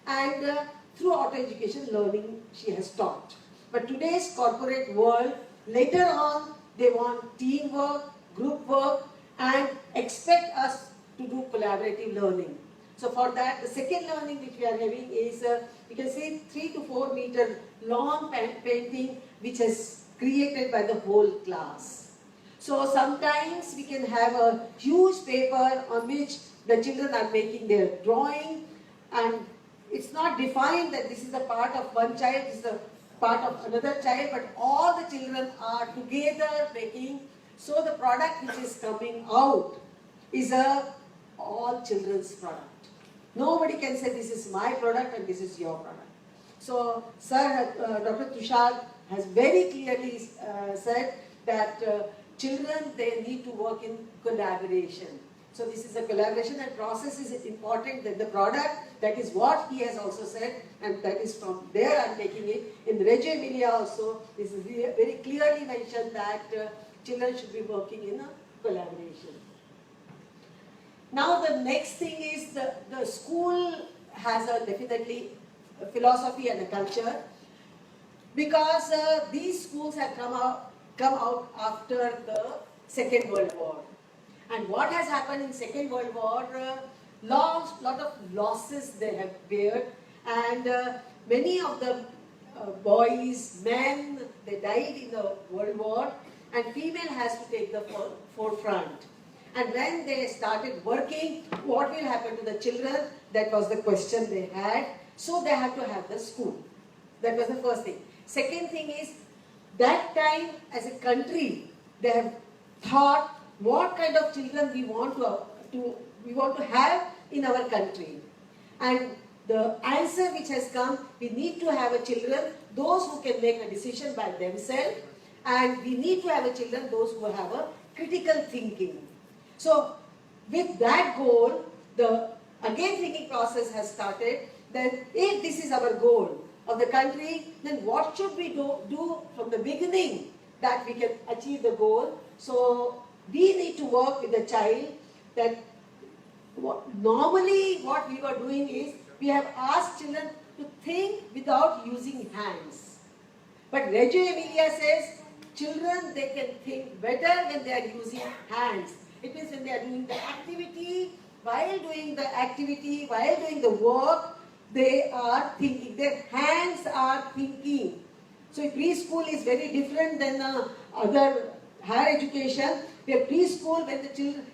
and through auto education learning she has taught. But today's corporate world, later on they want teamwork, group work, and expect us to do collaborative learning. So for that, the second learning which we are having is, you can say 3 to 4 meter long painting which is created by the whole class. So sometimes we can have a huge paper on which the children are making their drawing, and it's not defined that this is a part of one child, this is a part of another child, but all the children are together making. So the product which is coming out is a all children's product. Nobody can say this is my product and this is your product. So Sir, Dr. Tushar has very clearly said that children, they need to work in collaboration. So this is a collaboration, and process is important than the product. That is what he has also said, and that is from there I am taking it. In Reggio Emilia also, this is very clearly mentioned that children should be working in a collaboration. Now the next thing is the school has definitely a philosophy and a culture, because these schools have come out after the Second World War. And what has happened in Second World War, lot of losses they have bared, and many of the boys, men, they died in the World War, and female has to take the forefront. And when they started working, what will happen to the children? That was the question they had. So they had to have the school. That was the first thing. Second thing is, that time as a country, they have thought what kind of children we want to have in our country. And the answer which has come, we need to have a children, those who can make a decision by themselves, and we need to have a children, those who have a critical thinking. So with that goal, the again thinking process has started, that if this is our goal of the country, then what should we do from the beginning that we can achieve the goal? So we need to work with the child. That normally what we were doing is, we have asked children to think without using hands. But Reggio Emilia says, children, they can think better when they are using hands. It means when they are doing the activity, while doing the work, they are thinking. Their hands are thinking. So preschool is very different than other higher education. Where preschool, when the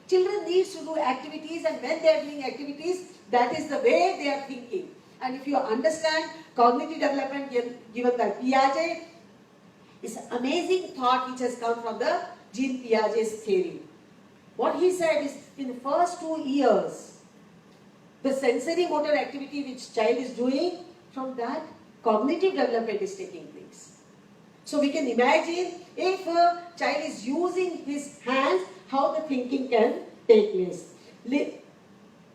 children needs to do activities, and when they are doing activities, that is the way they are thinking. And if you understand cognitive development given by Piaget, it's an amazing thought which has come from the Jean Piaget's theory. What he said is, in the first 2 years, the sensory motor activity which child is doing, from that cognitive development is taking place. So we can imagine if a child is using his hands, how the thinking can take place.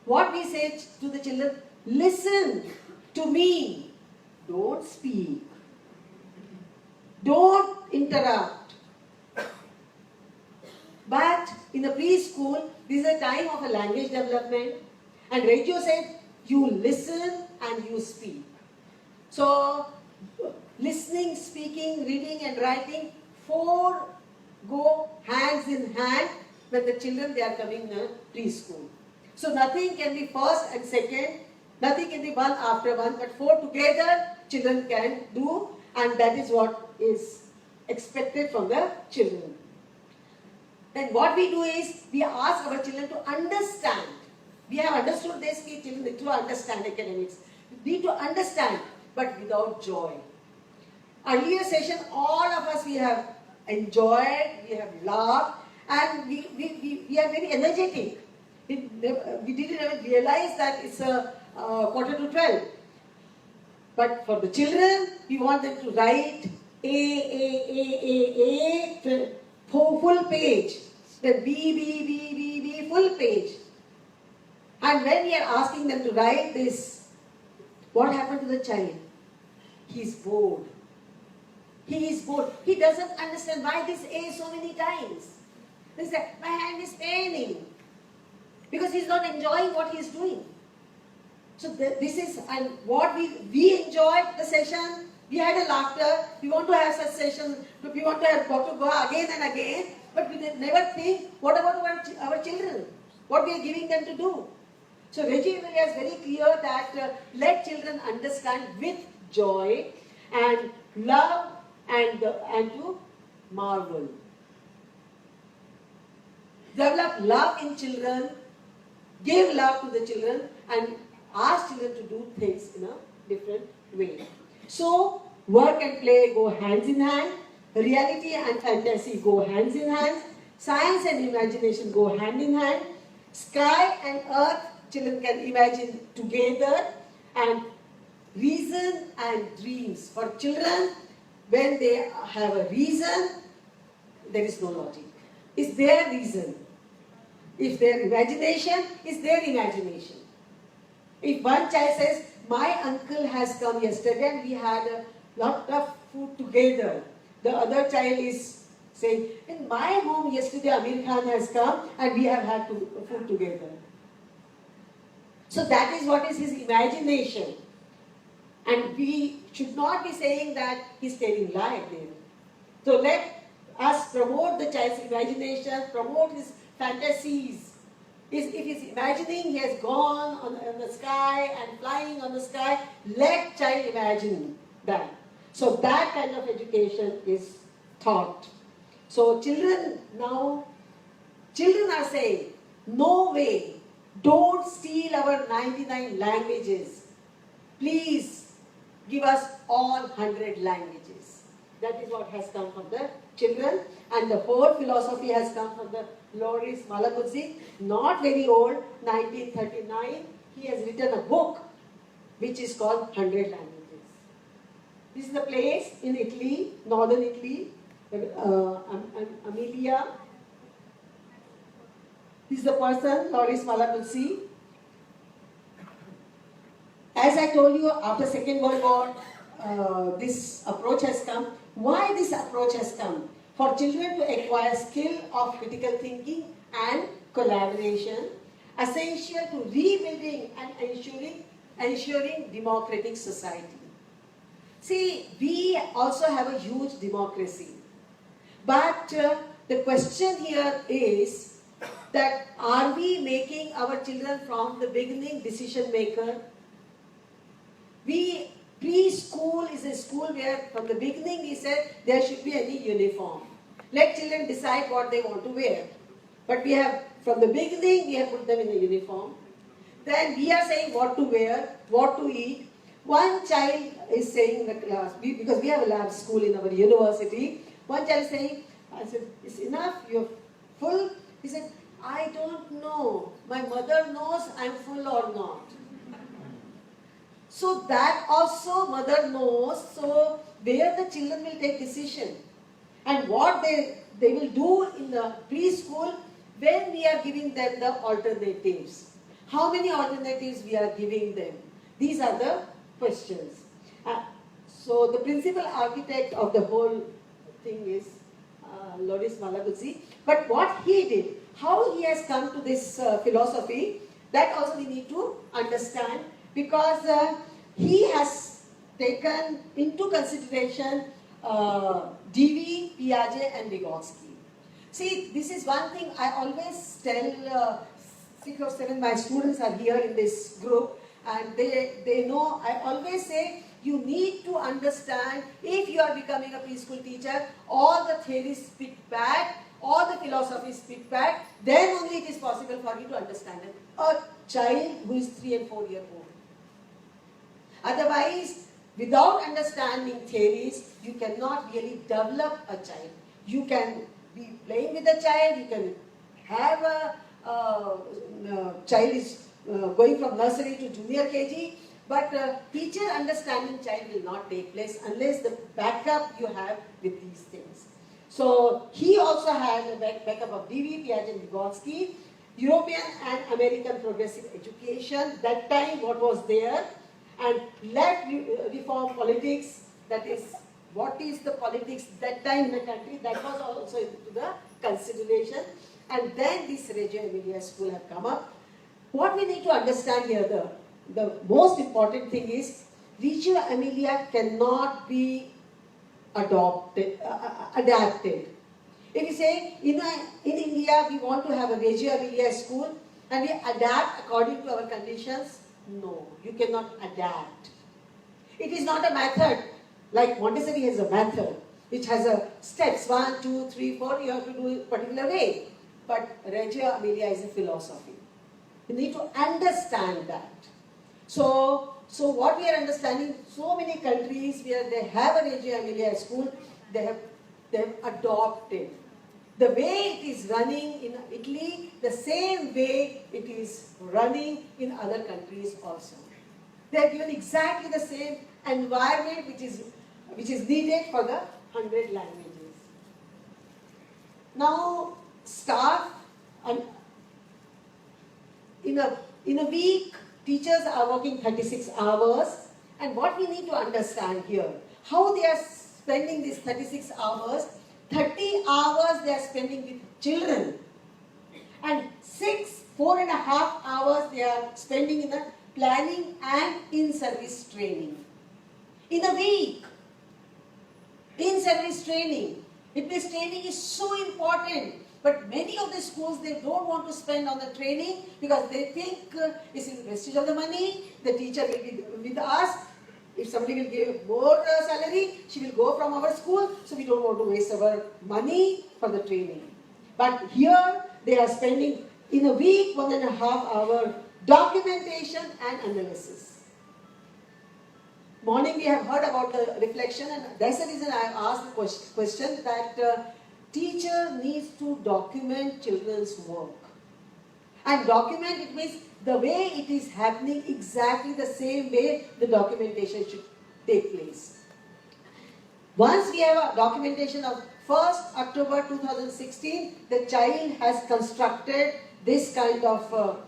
What we say to the children, listen to me, don't speak, don't interrupt. But in the preschool, this is a time of a language development, and Reggio said, you listen and you speak. So listening, speaking, reading and writing, 4 go hands in hand when the children, they are coming in preschool. So nothing can be first and second, nothing can be one after one, but 4 together children can do, and that is what is expected from the children. Then what we do is, we ask our children to understand. We have understood this, children need to understand academics. We need to understand, but without joy. Earlier session, all of us, we have enjoyed, we have laughed, and we are very energetic. We didn't even realize that it's a 11:45. But for the children, we want them to write A, full page. Then B, full page. And when we are asking them to write this, what happened to the child? He is bored. He is bored. He doesn't understand why this A so many times. He said, my hand is paining. Because he's not enjoying what he's doing. So this is, and what we enjoyed the session, we had a laughter, we want to have such sessions, we want to have Dr. Guha again and again, but we never think, what about our children? What we are giving them to do? So Reggio Emilia is very clear that let children understand with joy and love and to marvel. Develop love in children, give love to the children, and ask children to do things in a different way. So work and play go hands in hand, reality and fantasy go hands in hand, science and imagination go hand in hand, sky and earth children can imagine together, and reason and dreams. For children, when they have a reason, there is no logic. It's their reason. If their imagination is their imagination. If one child says, my uncle has come yesterday and we had a lot of food together. The other child is saying, in my home yesterday Amir Khan has come and we have had food together. So that is what is his imagination. And we should not be saying that he's telling lie there. So let us promote the child's imagination, promote his fantasies. If he's imagining he has gone on the sky and flying on the sky, let child imagine that. So that kind of education is taught. So children are saying, no way, don't steal our 99 languages. Please give us all 100 languages. That is what has come from the children. And the whole philosophy has come from the Loris Malaguzzi, not very old, 1939. He has written a book which is called 100 Languages. This is the place in Italy, northern Italy, Amelia. This is the person, Loris Malaguzzi. As I told you, after Second World War, this approach has come. Why this approach has come? For children to acquire skill of critical thinking and collaboration, essential to rebuilding and ensuring democratic society. See, we also have a huge democracy. But the question here is that are we making our children from the beginning decision maker? Preschool is a school where from the beginning we said there should be any uniform. Let children decide what they want to wear. But we have, from the beginning, we have put them in a uniform. Then we are saying what to wear, what to eat. One child is saying in the class, because we have a lab school in our university, one child is saying, I said, it's enough, you're full. He said, I don't know. My mother knows I'm full or not. So that also mother knows, so where the children will take decision. And what they will do in the preschool when we are giving them the alternatives. How many alternatives we are giving them? These are the questions. So the principal architect of the whole thing is Loris Malaguzzi. But what he did, how he has come to this philosophy, that also we need to understand, because he has taken into consideration Dewey, Piaget and Vygotsky. See, this is one thing I always tell 6 or 7, my students are here in this group, and they know, I always say, you need to understand, if you are becoming a preschool teacher, all the theories speak back, all the philosophies speak back, then only it is possible for you to understand it. A child who is 3 and 4 years old. Otherwise, without understanding theories, you cannot really develop a child. You can be playing with a child, you can have a child is going from nursery to junior KG, but teacher understanding child will not take place unless the backup you have with these things. So he also had a backup of Dewey, Piaget and Vygotsky, European and American progressive education, that time what was there, and left reform politics, that is, what is the politics that time in the country, that was also into the consideration. And then this Reggio Emilia school have come up. What we need to understand here, the most important thing is, Reggio Emilia cannot be adapted. If you say, in India we want to have a Reggio Emilia school, and we adapt according to our conditions? No, you cannot adapt. It is not a method, like Montessori has a method, which has a steps, 1, 2, 3, 4, you have to do it a particular way. But Reggio Emilia is a philosophy. You need to understand that. So what we are understanding, so many countries where they have a Reggio Emilia school, they have adopted. The way it is running in Italy, the same way it is running in other countries also. They are given exactly the same environment which is needed for the 100 languages. Now, staff, and in a week, teachers are working 36 hours, and what we need to understand here, how they are spending these 36 hours, 30 hours they are spending with children, and 4.5 hours they are spending in the planning and in-service training. In a week, in-service training. In-service training is so important. But many of the schools, they don't want to spend on the training because they think it's in wastage of the money, the teacher will be with us. If somebody will give more salary, she will go from our school, so we don't want to waste our money for the training. But here, they are spending in a week 1.5 hour documentation and analysis. Morning we have heard about the reflection, and that's the reason I asked the question that teacher needs to document children's work. And document, it means the way it is happening, exactly the same way the documentation should take place. Once we have a documentation of 1st October 2016, the child has constructed this kind of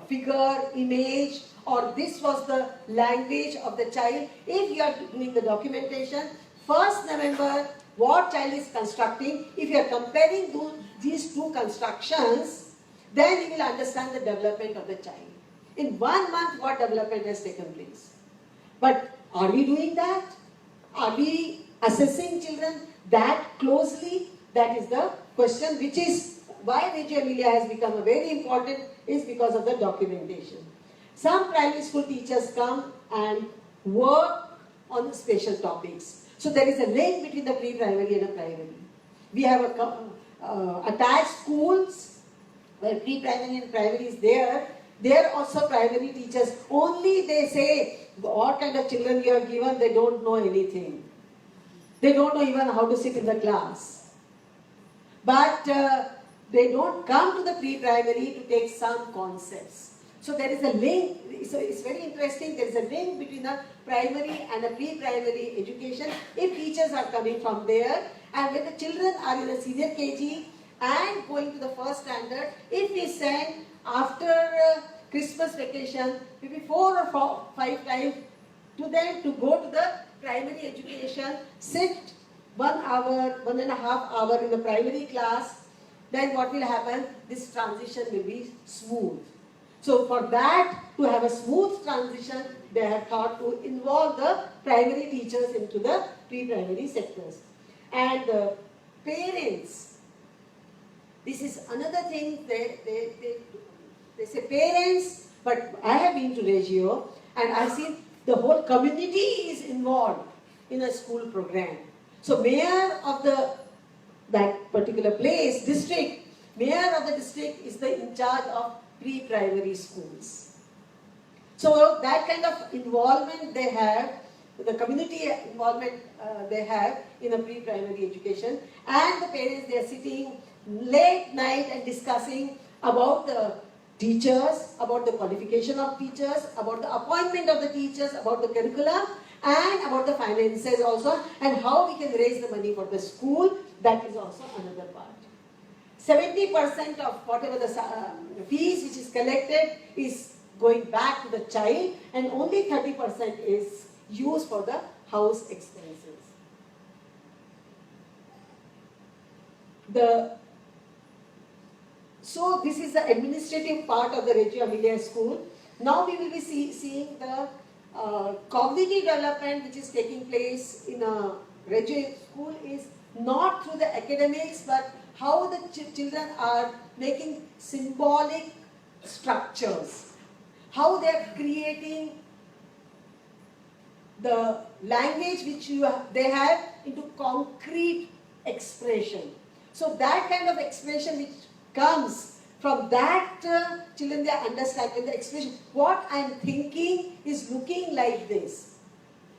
figure, image, or this was the language of the child. If you are doing the documentation, 1st November, what child is constructing, if you are comparing these two constructions, then you will understand the development of the child. In 1 month, what development has taken place. But are we doing that? Are we assessing children that closely? That is the question, which is why Reggio Emilia has become very important, is because of the documentation. Some primary school teachers come and work on special topics. So there is a link between the pre-primary and the primary. We have attached schools where pre-primary and primary is there. There also primary teachers, only they say what kind of children you are given, they don't know anything. They don't know even how to sit in the class. But they don't come to the pre-primary to take some concepts. So there is a link, so it's very interesting, there is a link between the primary and the pre-primary education if teachers are coming from there, and when the children are in the senior KG and going to the 1st standard, if we send after Christmas vacation, maybe 4 or 5 times to them to go to the primary education, sit 1 hour, 1.5 hour in the primary class, then what will happen? This transition will be smooth. So for that, to have a smooth transition, they have thought to involve the primary teachers into the pre-primary sectors. And the parents, this is another thing, they say parents, but I have been to Reggio and I've seen the whole community is involved in a school program. So mayor of that particular place, district, mayor of the district is the in charge of pre-primary schools. So that kind of involvement they have, the community involvement they have in a pre-primary education, and the parents, they are sitting late night and discussing about the teachers, about the qualification of teachers, about the appointment of the teachers, about the curriculum, and about the finances also, and how we can raise the money for the school. That is also another part. 70% of whatever the fees which is collected is going back to the child, and only 30% is used for the house expenses. So this is the administrative part of the Reggio Emilia school. Now we will be seeing the cognitive development which is taking place in a Reggio school is not through the academics, but how the children are making symbolic structures, how they are creating the language which they have into concrete expression. So that kind of expression which comes from that, children, they understand when the expression, what I am thinking is looking like this.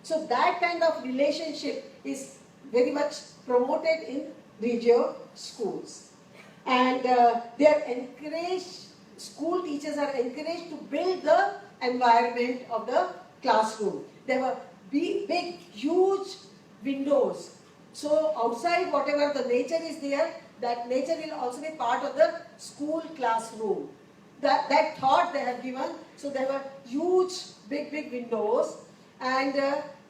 So that kind of relationship is very much promoted in Regio schools. And they are encouraged, school teachers are encouraged to build the environment of the classroom. There were big, huge windows. So outside, whatever the nature is there, that nature will also be part of the school classroom. That thought they have given. So there were huge, big windows, and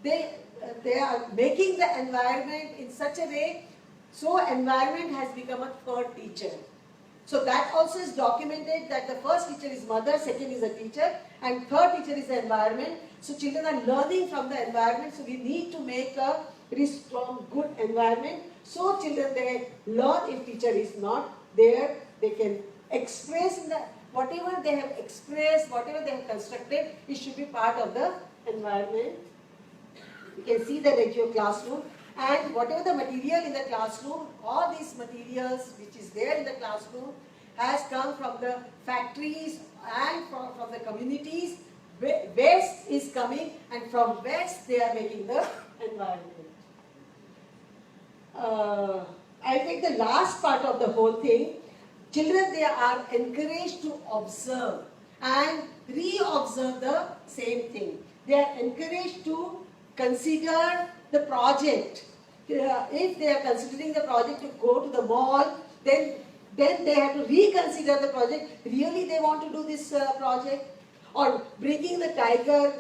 they are making the environment in such a way, so environment has become a third teacher. So that also is documented, that the first teacher is mother, second is a teacher, and third teacher is the environment. So children are learning from the environment, so we need to make a very strong, good environment. So children, they learn. If teacher is not there, they can express in the, whatever they have expressed, whatever they have constructed, it should be part of the environment. You can see the Regio classroom, and whatever the material in the classroom, all these materials which is there in the classroom has come from the factories and from the communities. West is coming, and from west they are making the environment. I'll take the last part of the whole thing. Children, they are encouraged to observe and re-observe the same thing. They are encouraged to consider the project. If they are considering the project to go to the mall, then they have to reconsider the project. Really they want to do this project? Or bringing the tiger,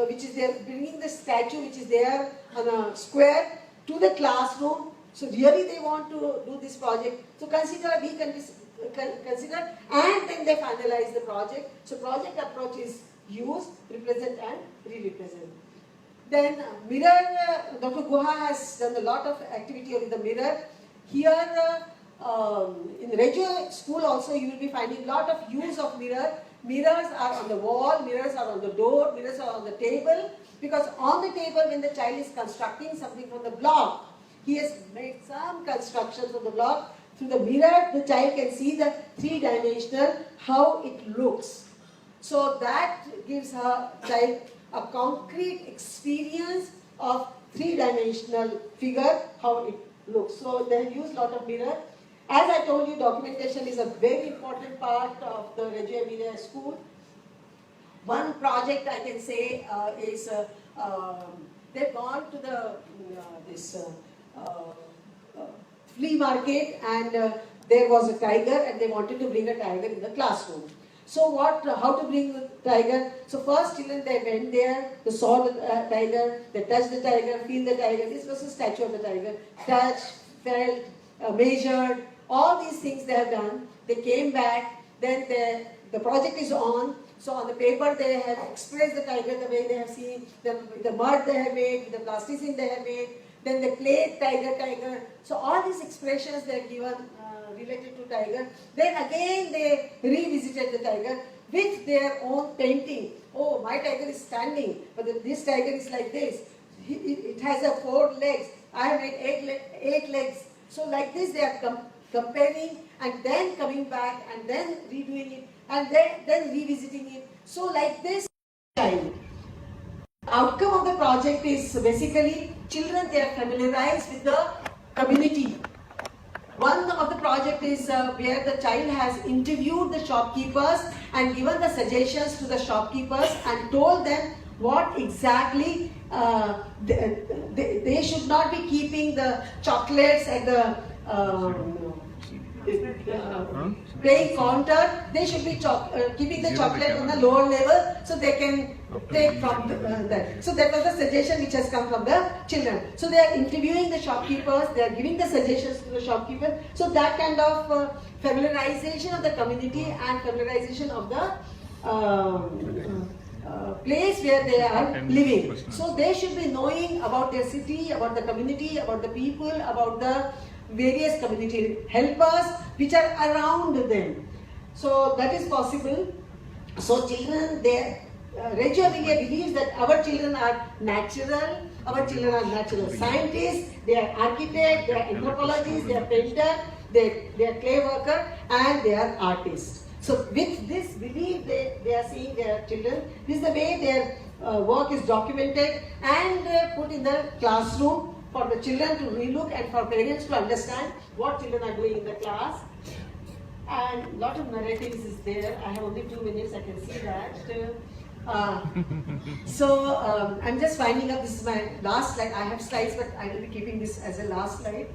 which is there, bringing the statue which is there on a square to the classroom. So really they want to do this project. So consider, consider, and then they finalize the project. So project approach is used, represent and re-represent. Then mirror, Dr. Guha has done a lot of activity with the mirror. Here in Regio school also you will be finding a lot of use of mirror. Mirrors are on the wall, mirrors are on the door, mirrors are on the table. Because on the table, when the child is constructing something from the block, he has made some constructions on the block. Through the mirror, the child can see the three-dimensional, how it looks. So that gives her child a concrete experience of three-dimensional figure, how it looks. So they use a lot of mirror. As I told you, documentation is a very important part of the Regio Emilia school. One project I can say is they've gone to the flea market, and there was a tiger, and they wanted to bring a tiger in the classroom. So how to bring the tiger? So first children, they went there, they saw the tiger, they touched the tiger, feel the tiger. This was a statue of the tiger. Touched, felt, measured, all these things they have done. They came back, then the project is on. So on the paper they have expressed the tiger the way they have seen, the mud they have made, the plasticine they have made, then they played tiger. So all these expressions they are given related to tiger. Then again they revisited the tiger with their own painting. Oh, my tiger is standing, but this tiger is like this. It has 4 legs. I have made 8 legs. So like this they are comparing, and then coming back, and then redoing it, and then revisiting it. So like this time. Outcome of the project is basically children, they are familiarized with the community. One of the project is where the child has interviewed the shopkeepers and given the suggestions to the shopkeepers and told them what exactly they should not be keeping the chocolates at the paying counter. They should be keeping the chocolate on the lower level so they can take from that. So that was the suggestion which has come from the children. So they are interviewing the shopkeepers, they are giving the suggestions to the shopkeepers. So that kind of familiarization of the community and familiarization of the place where they are living. So they should be knowing about their city, about the community, about the people, about the various community helpers which are around them. So that is possible. So children, Reggio Emilia believes that our children are natural, our children are natural scientists, they are architects, they are anthropologists, they are painters, they are clay worker, and they are artists. So with this belief, they are seeing their children. This is the way their work is documented and put in the classroom for the children to relook and for parents to understand what children are doing in the class. And a lot of narratives is there. I have only 2 minutes, I can see that. I'm just winding up. This is my last slide. I have slides, but I will be keeping this as a last slide.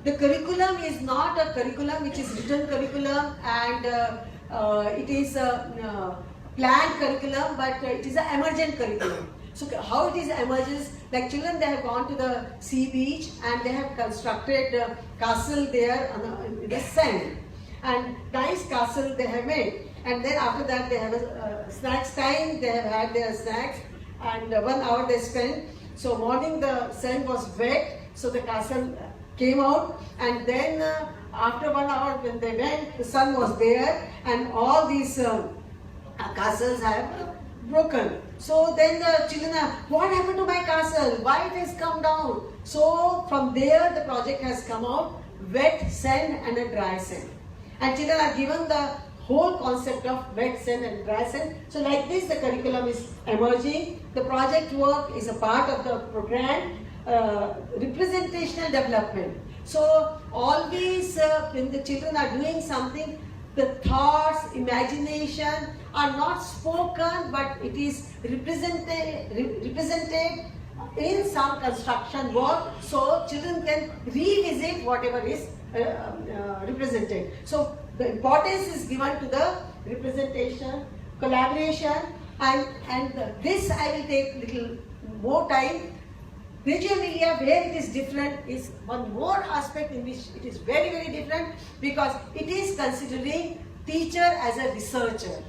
The curriculum is not a curriculum which is written curriculum, and it is a planned curriculum, but it is an emergent curriculum. So how it is emerges, like children, they have gone to the sea beach and they have constructed a castle there in the sand, and nice castle they have made. And then after that they have a snacks time, they have had their snacks, and 1 hour they spent. So morning the sand was wet, so the castle came out, and then after 1 hour when they went, the sun was there, and all these castles have broken. So then the children are, what happened to my castle? Why it has come down? So from there the project has come out, wet sand and a dry sand. And children are given the whole concept of wet sand and dry sand. So like this the curriculum is emerging. The project work is a part of the program. Representational development. So always when the children are doing something, the thoughts, imagination are not spoken, but it is represented in some construction work, so children can revisit whatever is represented. So the importance is given to the representation, collaboration, and this I will take little more time. Reggio Emilia, where it is different, is one more aspect in which it is very, very different, because it is considering teacher as a researcher.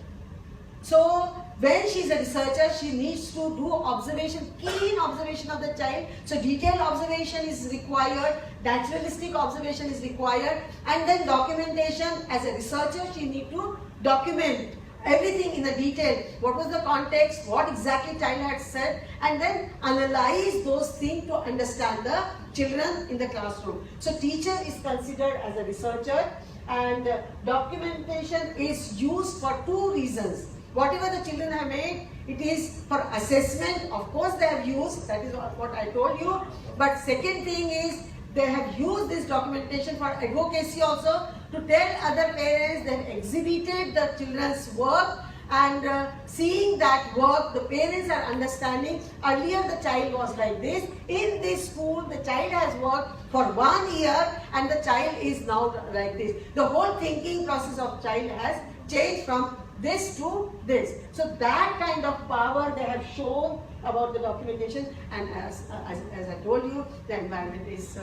So when she is a researcher, she needs to do observation, keen observation of the child. So detailed observation is required, naturalistic observation is required, and then documentation. As a researcher, she needs to document everything in the detail. What was the context, what exactly child had said, and then analyze those things to understand the children in the classroom. So teacher is considered as a researcher, and documentation is used for 2 reasons. Whatever the children have made, it is for assessment. Of course they have used, that is what I told you. But second thing is, they have used this documentation for advocacy also, to tell other parents. They have exhibited the children's work, and seeing that work, the parents are understanding. Earlier the child was like this. In this school, the child has worked for 1 year, and the child is now like this. The whole thinking process of child has changed from this to this. So that kind of power they have shown about the documentation, and as I told you, the environment is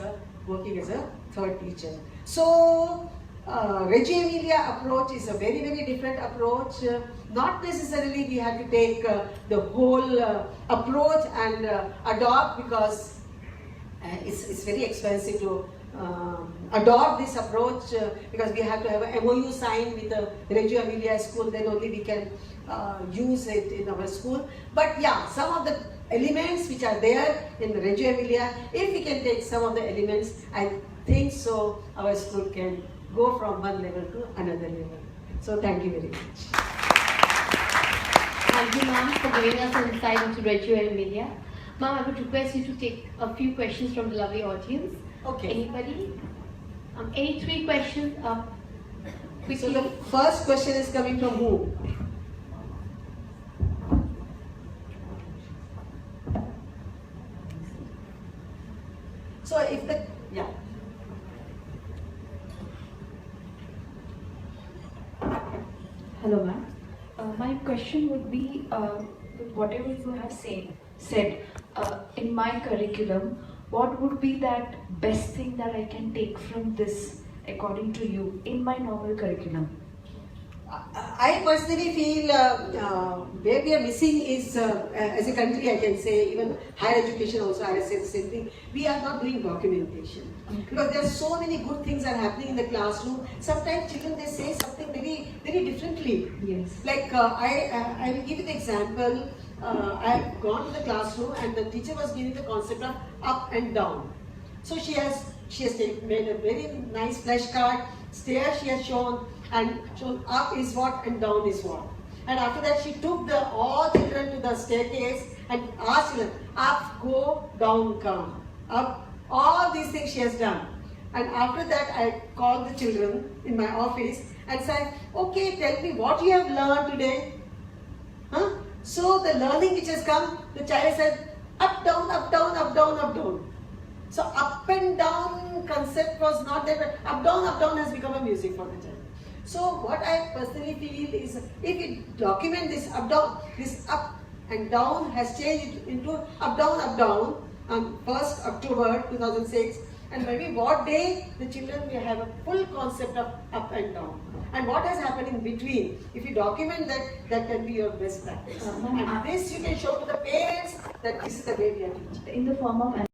working as a third teacher. So Reggio Emilia approach is a very, very different approach. Not necessarily we have to take the whole approach and adopt, because it's very expensive to adopt this approach, because we have to have a MOU signed with the Reggio Emilia school, then only we can use it in our school. But yeah, some of the elements which are there in the Reggio Emilia, if we can take some of the elements, I think so our school can go from one level to another level. So thank you very much. Thank you, ma'am, for giving us an insight into Reggio Emilia. Ma'am, I would request you to take a few questions from the lovely audience. Okay. Anybody? Any 3 questions? Quickly. So the first question is coming from who? So if the, yeah. Hello, ma'am. My question would be, whatever you have said in my curriculum, what would be that best thing that I can take from this, according to you, in my normal curriculum? I personally feel where we are missing is, as a country, I can say, even higher education also, I say the same thing. We are not doing documentation. Because there are so many good things are happening in the classroom. Sometimes children, they say something very, very differently. Yes. Like, I will give you the example. I've gone to the classroom and the teacher was giving the concept of up and down. So she has made a very nice flashcard. Stair she has shown, and shown up is what and down is what. And after that she took all children to the staircase and asked children, up go, down come. Up, all these things she has done. And after that I called the children in my office and said, okay, tell me what you have learned today. Huh? So the learning which has come, the child said, up, down, up, down, up, down, up, down. So up and down concept was not there, but up, down has become a music for the child. So what I personally feel is, if we document this up and down has changed into up, down on 1st October 2006, and maybe what day the children will have a full concept of up and down. And what has happened in between, if you document that, that can be your best practice. And this you can show to the parents that this is the way we are teaching. In the form of